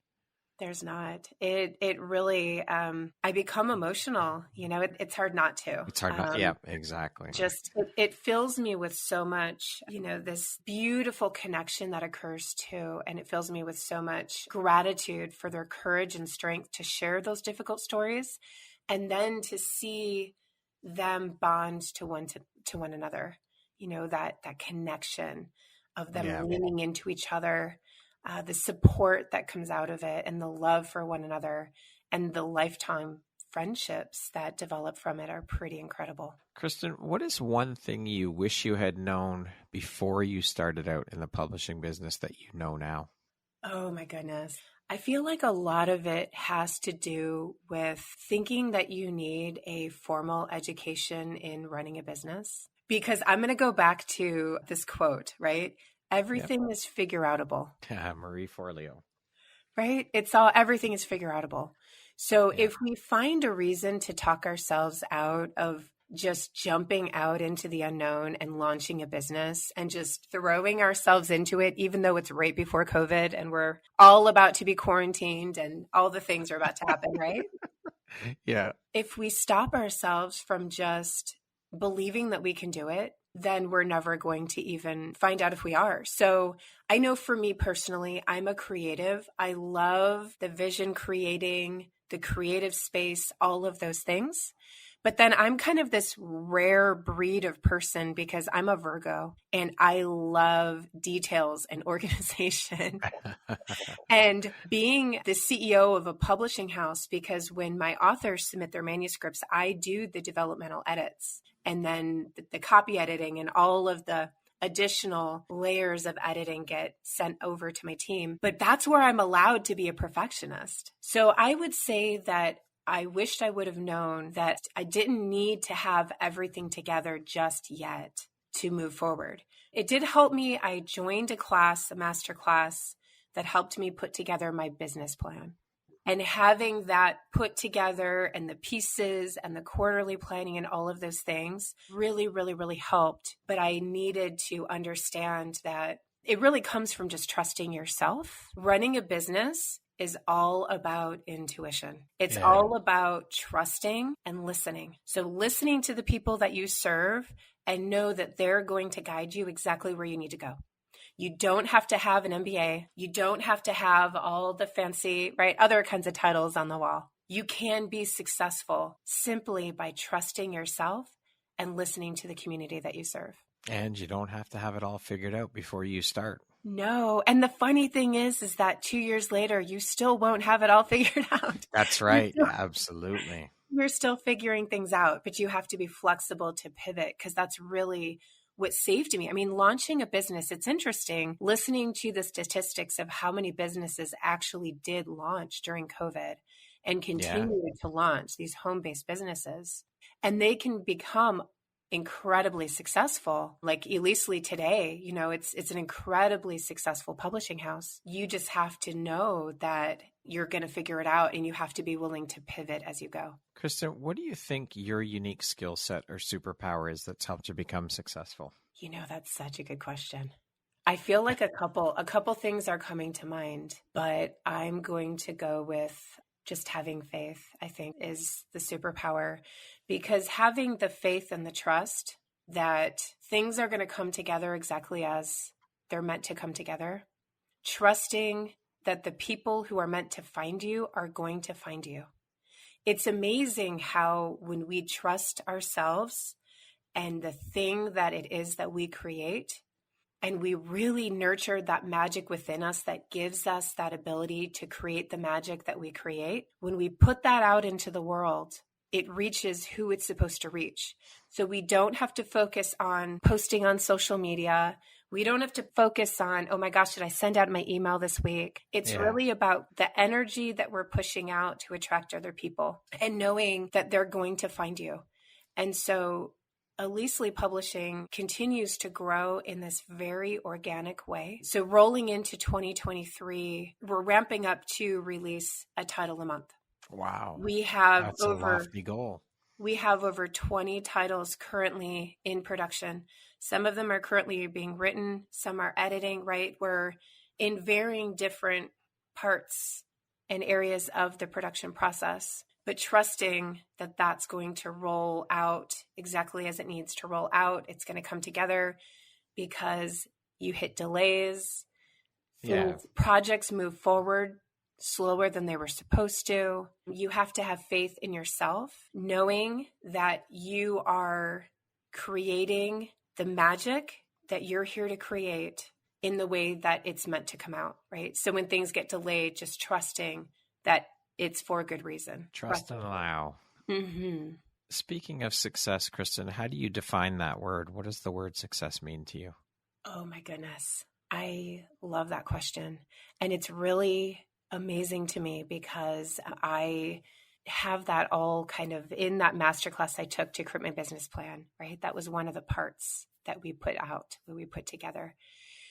There's not. It really, I become emotional, it's hard not to. It's hard not, yeah, exactly. Just, it fills me with so much, this beautiful connection that occurs too. And it fills me with so much gratitude for their courage and strength to share those difficult stories. And then to see them bond to one another, that connection of them leaning into each other. The support that comes out of it and the love for one another and the lifetime friendships that develop from it are pretty incredible. Kristin, what is one thing you wish you had known before you started out in the publishing business that you know now? Oh my goodness. I feel like a lot of it has to do with thinking that you need a formal education in running a business. Because I'm going to go back to this quote, right? Everything is figure outable. Yeah, Marie Forleo. Right? Everything is figure outable. So if we find a reason to talk ourselves out of just jumping out into the unknown and launching a business and just throwing ourselves into it, even though it's right before COVID and we're all about to be quarantined and all the things are about to happen, right? Yeah. If we stop ourselves from just believing that we can do it, then we're never going to even find out if we are. So I know for me personally, I'm a creative. I love the vision creating, the creative space, all of those things. But then I'm kind of this rare breed of person because I'm a Virgo and I love details and organization. And being the CEO of a publishing house, because when my authors submit their manuscripts, I do the developmental edits and then the copy editing and all of the additional layers of editing get sent over to my team. But that's where I'm allowed to be a perfectionist. So I would say that I wished I would have known that I didn't need to have everything together just yet to move forward. It did help me. I joined a master class that helped me put together my business plan. And having that put together and the pieces and the quarterly planning and all of those things really, really, really helped. But I needed to understand that it really comes from just trusting yourself. Running a business is all about intuition. It's all about trusting and listening. So listening to the people that you serve and know that they're going to guide you exactly where you need to go. You don't have to have an MBA. You don't have to have all the fancy, other kinds of titles on the wall. You can be successful simply by trusting yourself and listening to the community that you serve. And you don't have to have it all figured out before you start. No. And the funny thing is that 2 years later, you still won't have it all figured out. That's right. Absolutely. You're still figuring things out, but you have to be flexible to pivot because that's really what saved me. I mean, launching a business, it's interesting listening to the statistics of how many businesses actually did launch during COVID and continue to launch these home-based businesses. And they can become incredibly successful. Like Elisely today, it's an incredibly successful publishing house. You just have to know that you're going to figure it out and you have to be willing to pivot as you go. Kristin, what do you think your unique skill set or superpower is that's helped you become successful? That's such a good question. I feel like a couple things are coming to mind, but I'm going to go with just having faith, I think, is the superpower, because having the faith and the trust that things are going to come together exactly as they're meant to come together, trusting that the people who are meant to find you are going to find you. It's amazing how when we trust ourselves and the thing that it is that we create, and we really nurture that magic within us that gives us that ability to create the magic that we create. When we put that out into the world, it reaches who it's supposed to reach. So we don't have to focus on posting on social media. We don't have to focus on, oh my gosh, did I send out my email this week? It's really about the energy that we're pushing out to attract other people and knowing that they're going to find you. And so Elisely Publishing continues to grow in this very organic way. So rolling into 2023, we're ramping up to release a title a month. Wow. That's a lofty goal. We have over 20 titles currently in production. Some of them are currently being written. Some are editing, right? We're in varying different parts and areas of the production process, but trusting that that's going to roll out exactly as it needs to roll out. It's going to come together because you hit delays. Projects move forward slower than they were supposed to. You have to have faith in yourself, knowing that you are creating the magic that you're here to create in the way that it's meant to come out, right? So when things get delayed, just trusting that it's for a good reason. Trust and allow. Mm-hmm. Speaking of success, Kristin, how do you define that word? What does the word success mean to you? Oh my goodness. I love that question. And it's really amazing to me because I have that all kind of in that masterclass I took to create my business plan, right? That was one of the parts that we put out, that we put together.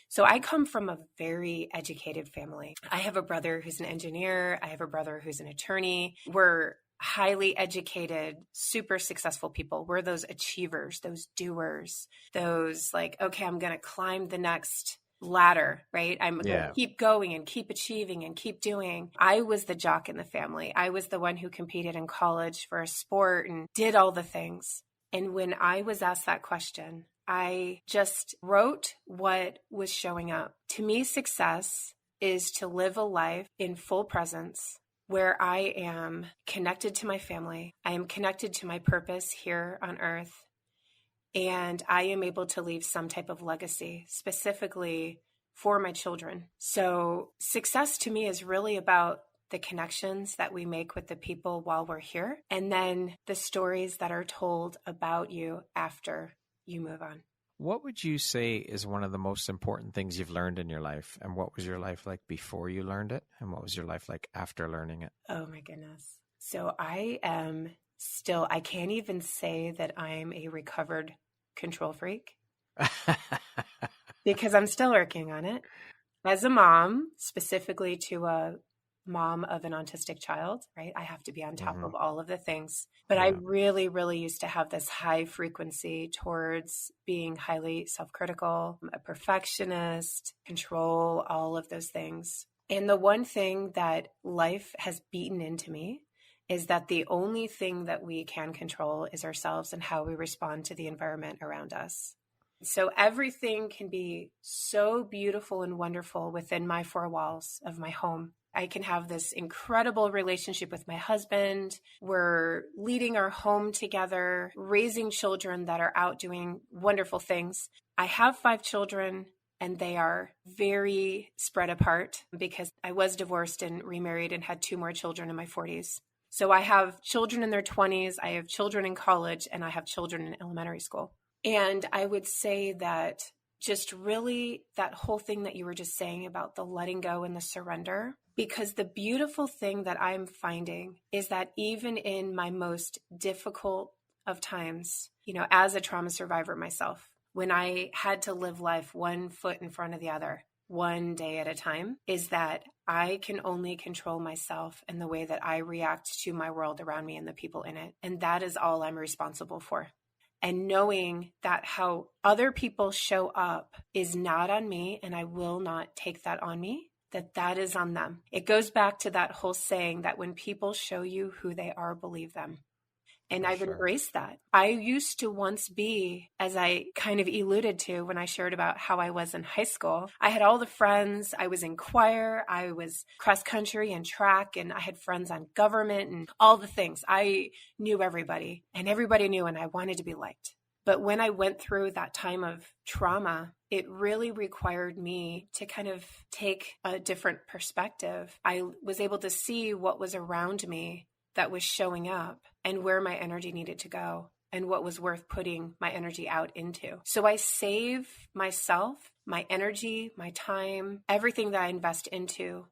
So I come from a very educated family. I have a brother who's an engineer. I have a brother who's an attorney. We're highly educated, super successful people. We're those achievers, those doers, those like, okay, I'm going to climb the next ladder, right? I'm going to keep going and keep achieving and keep doing. I was the jock in the family. I was the one who competed in college for a sport and did all the things. And when I was asked that question, I just wrote what was showing up. To me, success is to live a life in full presence where I am connected to my family. I am connected to my purpose here on earth. And I am able to leave some type of legacy, specifically for my children. So success to me is really about the connections that we make with the people while we're here, and then the stories that are told about you after you move on. What would you say is one of the most important things you've learned in your life? And what was your life like before you learned it? And what was your life like after learning it? Oh my goodness. So I can't even say that I'm a recovered control freak because I'm still working on it. As a mom, specifically to a mom of an autistic child, right? I have to be on top of all of the things. But I really, really used to have this high frequency towards being highly self-critical, a perfectionist, control, all of those things. And the one thing that life has beaten into me is that the only thing that we can control is ourselves and how we respond to the environment around us. So everything can be so beautiful and wonderful within my four walls of my home. I can have this incredible relationship with my husband. We're leading our home together, raising children that are out doing wonderful things. I have 5 children, and they are very spread apart because I was divorced and remarried and had 2 more children in my 40s. So I have children in their 20s, I have children in college, and I have children in elementary school. And I would say that just really that whole thing that you were just saying about the letting go and the surrender, because the beautiful thing that I'm finding is that even in my most difficult of times, as a trauma survivor myself, when I had to live life one foot in front of the other, one day at a time, is that I can only control myself and the way that I react to my world around me and the people in it. And that is all I'm responsible for. And knowing that how other people show up is not on me, and I will not take that on me, that is on them. It goes back to that whole saying that when people show you who they are, believe them. And I've embraced that. I used to once be, as I kind of alluded to when I shared about how I was in high school, I had all the friends. I was in choir, I was cross country and track, and I had friends on government and all the things. I knew everybody, and everybody knew, and I wanted to be liked. But when I went through that time of trauma, it really required me to kind of take a different perspective. I was able to see what was around me that was showing up and where my energy needed to go and what was worth putting my energy out into. So I save myself, my energy, my time, everything that I invest into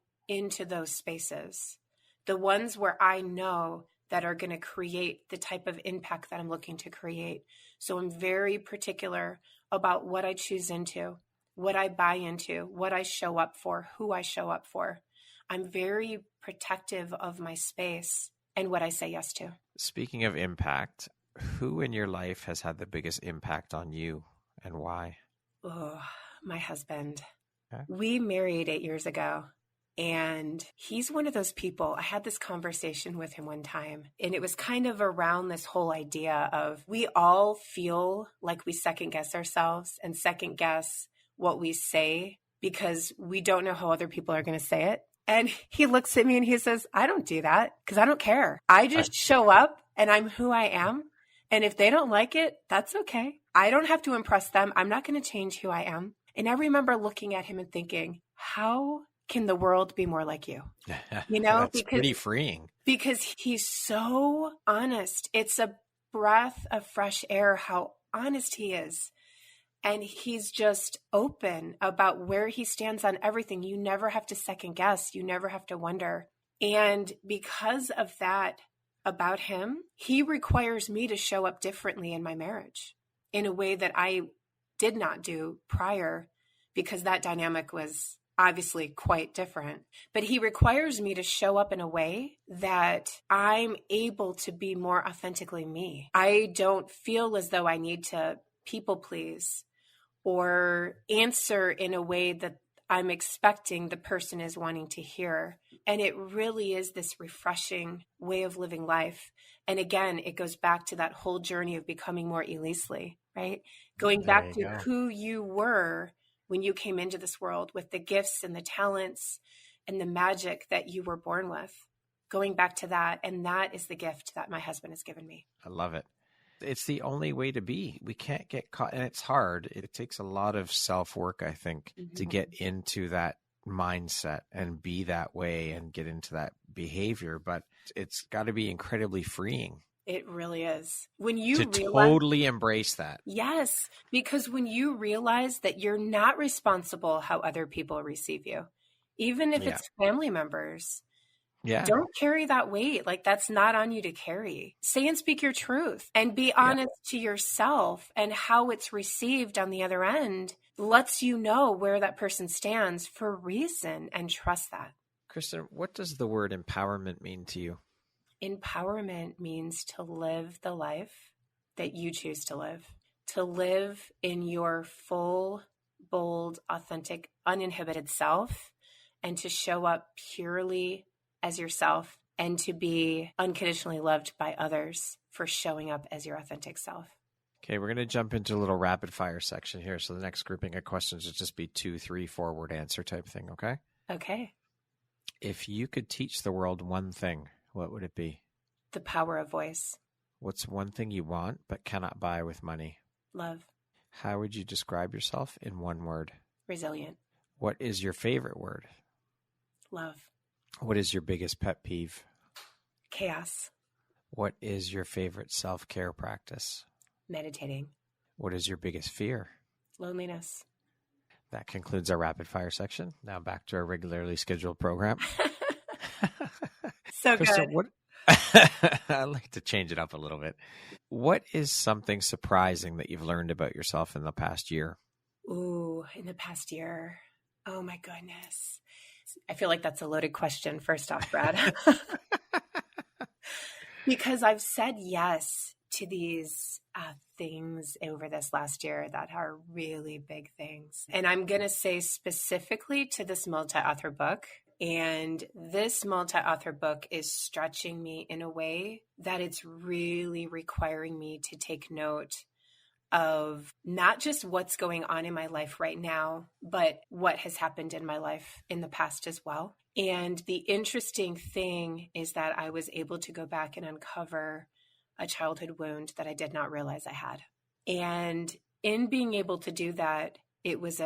those spaces. The ones where I know that are going to create the type of impact that I'm looking to create. So I'm very particular about what I choose into, what I buy into, what I show up for, who I show up for. I'm very protective of my space and what I say yes to. Speaking of impact, who in your life has had the biggest impact on you and why? Oh, my husband. Okay. We married 8 years ago. And he's one of those people. I had this conversation with him one time, and it was kind of around this whole idea of we all feel like we second guess ourselves and second guess what we say because we don't know how other people are going to say it. And he looks at me and he says, I don't do that because I don't care. I just show up and I'm who I am. And if they don't like it, that's okay. I don't have to impress them. I'm not going to change who I am. And I remember looking at him and thinking, how can the world be more like you? You know, that's pretty freeing. Because he's so honest. It's a breath of fresh air how honest he is. And he's just open about where he stands on everything. You never have to second guess. You never have to wonder. And because of that about him, he requires me to show up differently in my marriage in a way that I did not do prior, because that dynamic was obviously quite different. But he requires me to show up in a way that I'm able to be more authentically me. I don't feel as though I need to people please or answer in a way that I'm expecting the person is wanting to hear. And it really is this refreshing way of living life. And again, it goes back to that whole journey of becoming more Elisely, right? Going back to who you were when you came into this world with the gifts and the talents and the magic that you were born with. Going back to that. And that is the gift that my husband has given me. I love it. It's the only way to be. We can't get caught, and it's hard. It takes a lot of self-work, I think, to get into that mindset and be that way and get into that behavior. But it's got to be incredibly freeing. It really is. When you totally embrace that. Yes, because when you realize that you're not responsible how other people receive you, even if it's family members. Yeah. Don't carry that weight. Like, that's not on you to carry. Say and speak your truth and be honest to yourself, and how it's received on the other end lets you know where that person stands for a reason, and trust that. Kristin, what does the word empowerment mean to you? Empowerment means to live the life that you choose to live in your full, bold, authentic, uninhibited self, and to show up purely as yourself, and to be unconditionally loved by others for showing up as your authentic self. Okay, we're going to jump into a little rapid fire section here. So the next grouping of questions will just be 2, 3, 4-word answer type thing, okay? Okay. If you could teach the world one thing, what would it be? The power of voice. What's one thing you want but cannot buy with money? Love. How would you describe yourself in one word? Resilient. What is your favorite word? Love. What is your biggest pet peeve? Chaos. What is your favorite self-care practice? Meditating. What is your biggest fear? Loneliness. That concludes our rapid fire section. Now back to our regularly scheduled program. So Kristin, good. I'd like to change it up a little bit. What is something surprising that you've learned about yourself in the past year? Ooh, in the past year. Oh my goodness. I feel like that's a loaded question, first off, Brad. Because I've said yes to these things over this last year that are really big things. And I'm going to say specifically to this multi-author book. And this multi-author book is stretching me in a way that it's really requiring me to take note of not just what's going on in my life right now, but what has happened in my life in the past as well. And the interesting thing is that I was able to go back and uncover a childhood wound that I did not realize I had. And in being able to do that, it was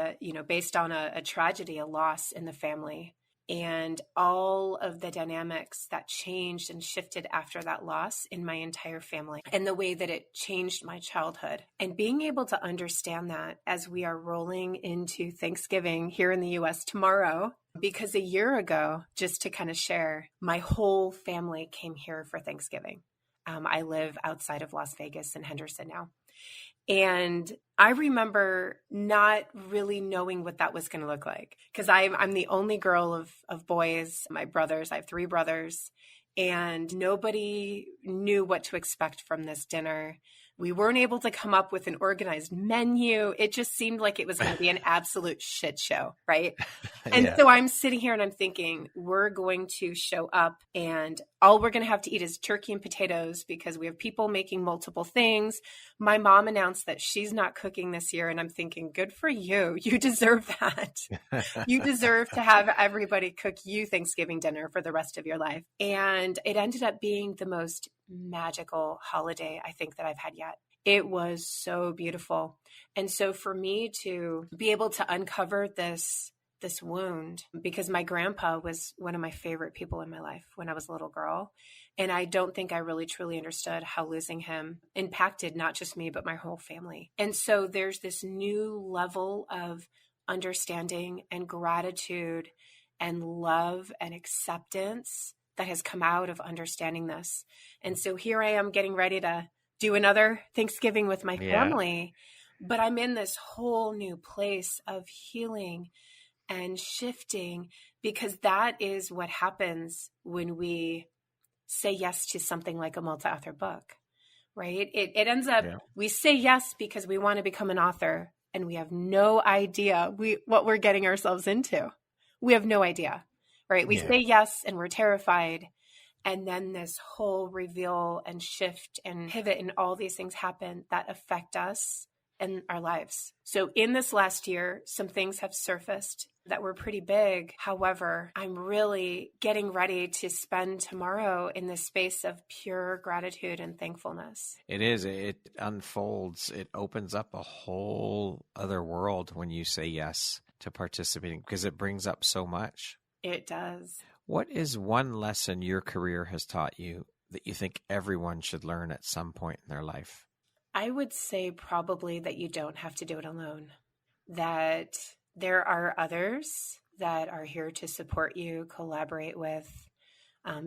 based on a tragedy, a loss in the family. and all of the dynamics that changed and shifted after that loss in my entire family and the way that it changed my childhood. And being able to understand that as we are rolling into Thanksgiving here in the US tomorrow, because a year ago, just to kind of share, my whole family came here for Thanksgiving. I live outside of Las Vegas in Henderson now. And I remember not really knowing what that was going to look like, because I'm the only girl of boys. My brothers, I have 3 brothers, and nobody knew what to expect from this dinner. We weren't able to come up with an organized menu. It just seemed like it was going to be an absolute shit show, right? And so I'm sitting here and I'm thinking, we're going to show up and all we're going to have to eat is turkey and potatoes because we have people making multiple things. My mom announced that she's not cooking this year. And I'm thinking, good for you. You deserve that. You deserve to have everybody cook you Thanksgiving dinner for the rest of your life. And it ended up being the most magical holiday I think that I've had yet. It was so beautiful. And so for me to be able to uncover this wound, because my grandpa was one of my favorite people in my life when I was a little girl. And I don't think I really truly understood how losing him impacted not just me, but my whole family. And so there's this new level of understanding and gratitude and love and acceptance that has come out of understanding this. And so here I am getting ready to do another Thanksgiving with my family, but I'm in this whole new place of healing and shifting, because that is what happens when we say yes to something like a multi-author book, right? It ends up, we say yes because we want to become an author and we have no idea what we're getting ourselves into. We have no idea. Right? We say yes and we're terrified. And then this whole reveal and shift and pivot and all these things happen that affect us and our lives. So in this last year, some things have surfaced that were pretty big. However, I'm really getting ready to spend tomorrow in this space of pure gratitude and thankfulness. It is. It unfolds. It opens up a whole other world when you say yes to participating, because it brings up so much. It does. What is one lesson your career has taught you that you think everyone should learn at some point in their life? I would say probably that you don't have to do it alone, that there are others that are here to support you, collaborate with,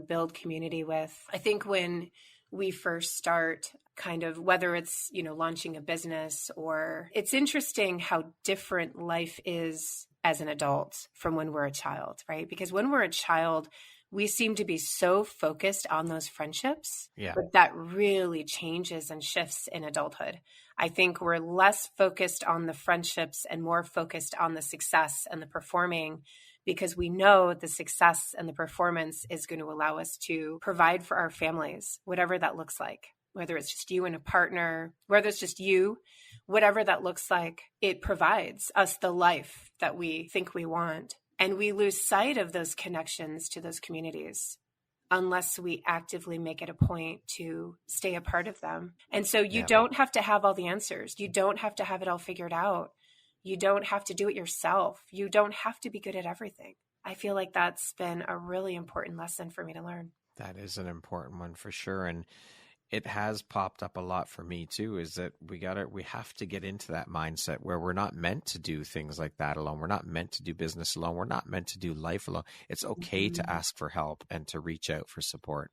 build community with. I think when we first start, kind of, whether it's, launching a business, or it's interesting how different life is as an adult from when we're a child, right? Because when we're a child, we seem to be so focused on those friendships, but that really changes and shifts in adulthood. I think we're less focused on the friendships and more focused on the success and the performing, because we know the success and the performance is going to allow us to provide for our families, whatever that looks like. Whether it's just you and a partner, whether it's just you, whatever that looks like, it provides us the life that we think we want. And we lose sight of those connections to those communities unless we actively make it a point to stay a part of them. And so you don't have to have all the answers. You don't have to have it all figured out. You don't have to do it yourself. You don't have to be good at everything. I feel like that's been a really important lesson for me to learn. That is an important one for sure. And it has popped up a lot for me too, is that we have to get into that mindset where we're not meant to do things like that alone. We're not meant to do business alone. We're not meant to do life alone. It's okay to ask for help and to reach out for support.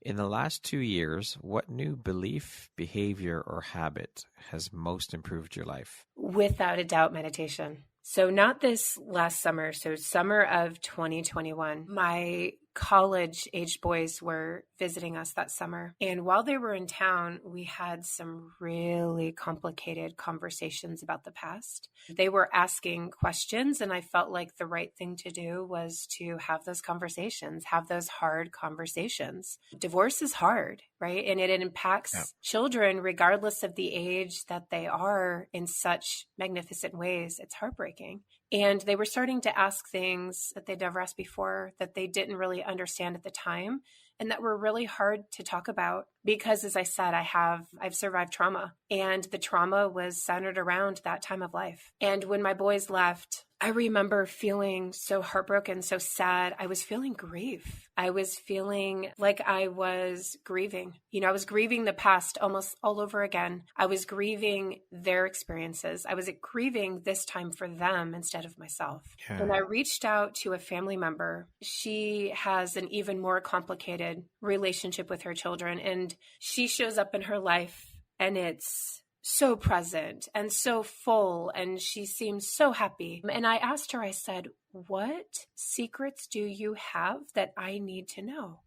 In the last 2 years, what new belief, behavior, or habit has most improved your life? Without a doubt, meditation. So not this last summer, so summer of 2021, my college-aged boys were visiting us that summer. And while they were in town, we had some really complicated conversations about the past. They were asking questions, and I felt like the right thing to do was to have those conversations, have those hard conversations. Divorce is hard, right? And it impacts children regardless of the age that they are in such magnificent ways. It's heartbreaking. And they were starting to ask things that they'd never asked before, that they didn't really understand at the time, and that were really hard to talk about. because, as I said, I've survived trauma, and the trauma was centered around that time of life. And when my boys left, I remember feeling so heartbroken, so sad. I was feeling grief. I was feeling like I was grieving. I was grieving the past almost all over again. I was grieving their experiences. I was grieving this time for them instead of myself. Yeah. And I reached out to a family member. She has an even more complicated relationship with her children, and she shows up in her life, and it's so present and so full, and she seems so happy. And I asked her, I said, what secrets do you have that I need to know?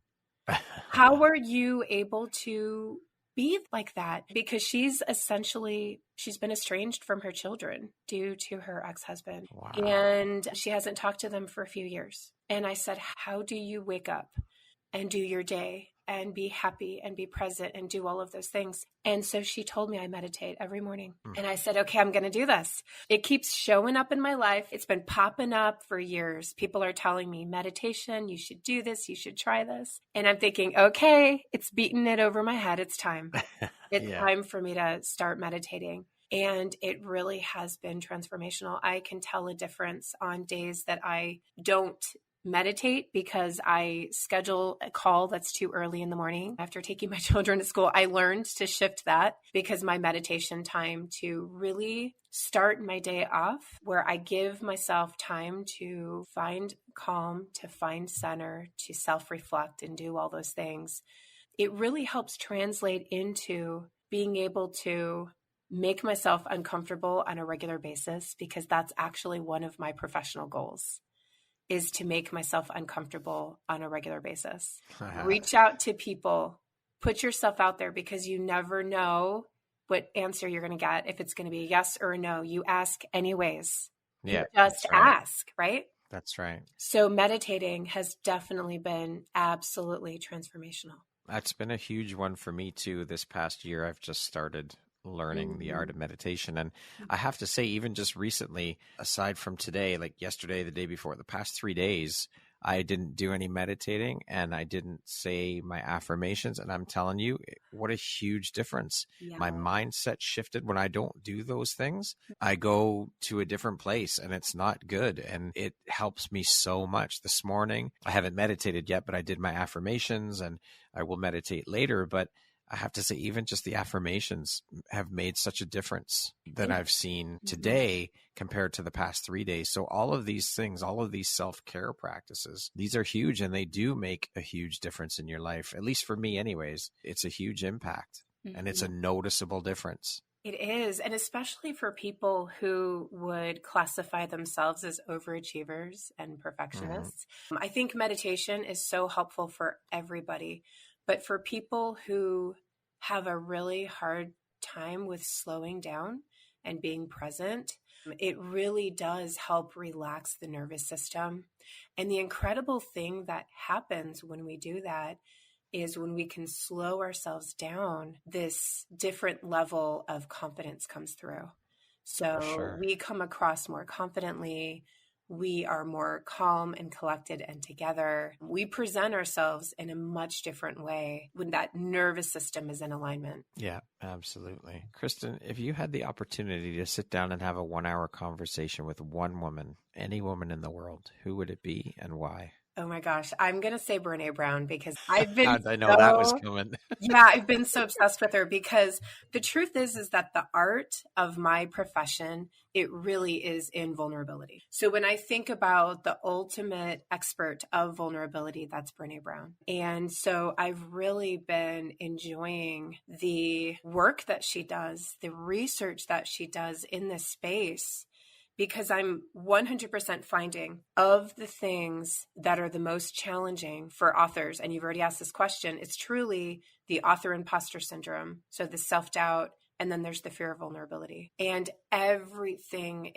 How are you able to be like that? Because she's been estranged from her children due to her ex-husband. Wow. And she hasn't talked to them for a few years. And I said, how do you wake up and do your day and be happy and be present and do all of those things? And so she told me I meditate every morning. And I said, okay, I'm going to do this. It keeps showing up in my life. It's been popping up for years. People are telling me meditation, you should do this, you should try this. And I'm thinking, okay, it's beating it over my head. It's time. It's time for me to start meditating. And it really has been transformational. I can tell a difference on days that I don't meditate because I schedule a call that's too early in the morning. After taking my children to school, I learned to shift that because my meditation time to really start my day off where I give myself time to find calm, to find center, to self-reflect and do all those things. It really helps translate into being able to make myself uncomfortable on a regular basis, because that's actually one of my professional goals, is to make myself uncomfortable on a regular basis. Reach out to people, put yourself out there, because you never know what answer you're going to get. If it's going to be a yes or a no, you ask anyways. Yeah, you just ask, right? That's right. So meditating has definitely been absolutely transformational. That's been a huge one for me too. This past year, I've just started learning the art of meditation. And I have to say, even just recently, aside from today, like yesterday, the day before, the past 3 days, I didn't do any meditating and I didn't say my affirmations. And I'm telling you, what a huge difference. Yeah. My mindset shifted when I don't do those things. I go to a different place and it's not good. And it helps me so much. This morning, I haven't meditated yet, but I did my affirmations and I will meditate later. But I have to say, even just the affirmations have made such a difference that I've seen today compared to the past 3 days. So all of these things, all of these self-care practices, these are huge and they do make a huge difference in your life. At least for me anyways, it's a huge impact and it's a noticeable difference. It is. And especially for people who would classify themselves as overachievers and perfectionists. I think meditation is so helpful for everybody. But for people who have a really hard time with slowing down and being present, it really does help relax the nervous system. And the incredible thing that happens when we do that is when we can slow ourselves down, this different level of confidence comes through. So we come across more confidently. We are more calm and collected and together. We present ourselves in a much different way when that nervous system is in alignment. Yeah, absolutely. Kristin, if you had the opportunity to sit down and have a 1 hour conversation with one woman, any woman in the world, who would it be and why? Oh my gosh, I'm going to say Brene Brown because I've been I know that was coming. Yeah, I've been so obsessed with her because the truth is that the art of my profession, it really is in vulnerability. So when I think about the ultimate expert of vulnerability, that's Brene Brown. And so I've really been enjoying the work that she does, the research that she does in this space, because I'm 100% finding of the things that are the most challenging for authors, and you've already asked this question, it's truly the author imposter syndrome. So the self-doubt, and then there's the fear of vulnerability. And everything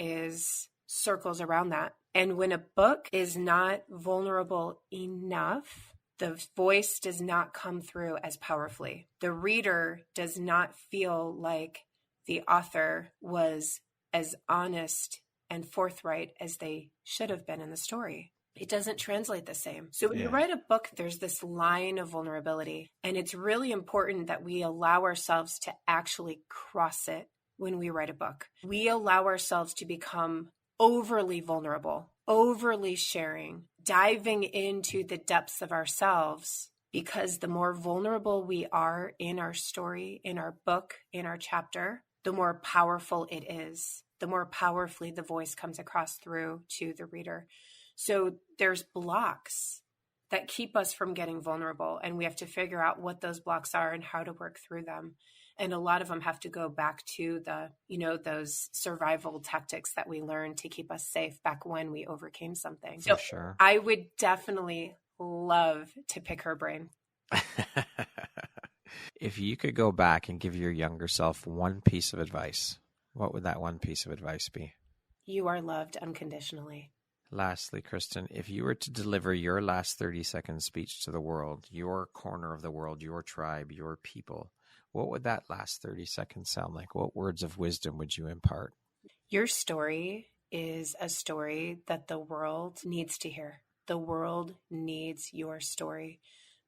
circles around that. And when a book is not vulnerable enough, the voice does not come through as powerfully. The reader does not feel like the author was as honest and forthright as they should have been in the story. it doesn't translate the same. So when you write a book, there's this line of vulnerability, and it's really important that we allow ourselves to actually cross it when we write a book. We allow ourselves to become overly vulnerable, overly sharing, diving into the depths of ourselves, because the more vulnerable we are in our story, in our book, in our chapter, the more powerful it is, the more powerfully the voice comes across through to the reader. So there's blocks that keep us from getting vulnerable, and we have to figure out what those blocks are and how to work through them. And a lot of them have to go back to the, those survival tactics that we learned to keep us safe back when we overcame something. So sure. I would definitely love to pick her brain. If you could go back and give your younger self one piece of advice, what would that one piece of advice be? You are loved unconditionally. Lastly, Kristin, if you were to deliver your last 30-second speech to the world, your corner of the world, your tribe, your people, what would that last 30 seconds sound like? What words of wisdom would you impart? Your story is a story that the world needs to hear. The world needs your story.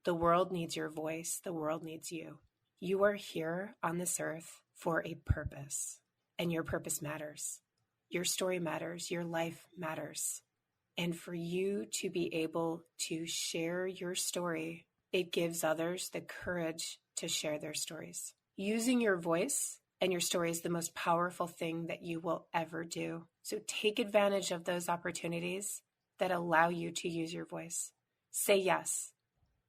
The world needs your voice. The world needs you. You are here on this earth for a purpose, and your purpose matters. Your story matters. Your life matters. And for you to be able to share your story, it gives others the courage to share their stories. Using your voice and your story is the most powerful thing that you will ever do. So take advantage of those opportunities that allow you to use your voice. Say yes,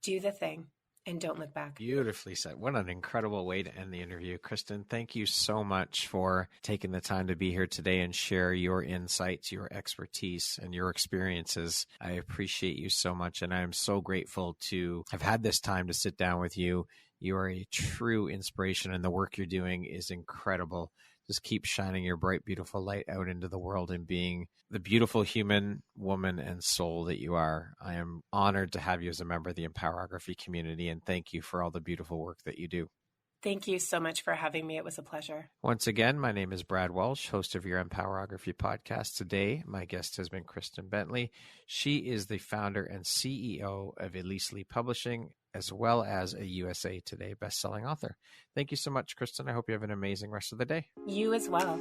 do the thing, and don't look back. Beautifully said. What an incredible way to end the interview. Kristin, thank you so much for taking the time to be here today and share your insights, your expertise, and your experiences. I appreciate you so much, and I am so grateful to have had this time to sit down with you. You are a true inspiration, and the work you're doing is incredible. Just keep shining your bright, beautiful light out into the world and being the beautiful human, woman, and soul that you are. I am honored to have you as a member of the Empowerography community, and thank you for all the beautiful work that you do. Thank you so much for having me. It was a pleasure. Once again, my name is Brad Walsh, host of your Empowerography podcast. Today, my guest has been Kristin Bentley. She is the founder and CEO of Elisely Publishing, as well as a USA Today bestselling author. Thank you so much, Kristin. I hope you have an amazing rest of the day. You as well.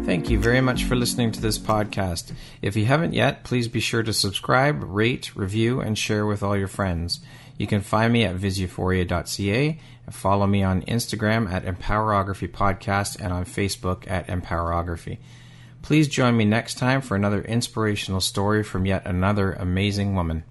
Thank you very much for listening to this podcast. If you haven't yet, please be sure to subscribe, rate, review, and share with all your friends. You can find me at viseuphoria.ca and follow me on Instagram at Empowerography Podcast and on Facebook at Empowerography. Please join me next time for another inspirational story from yet another amazing woman.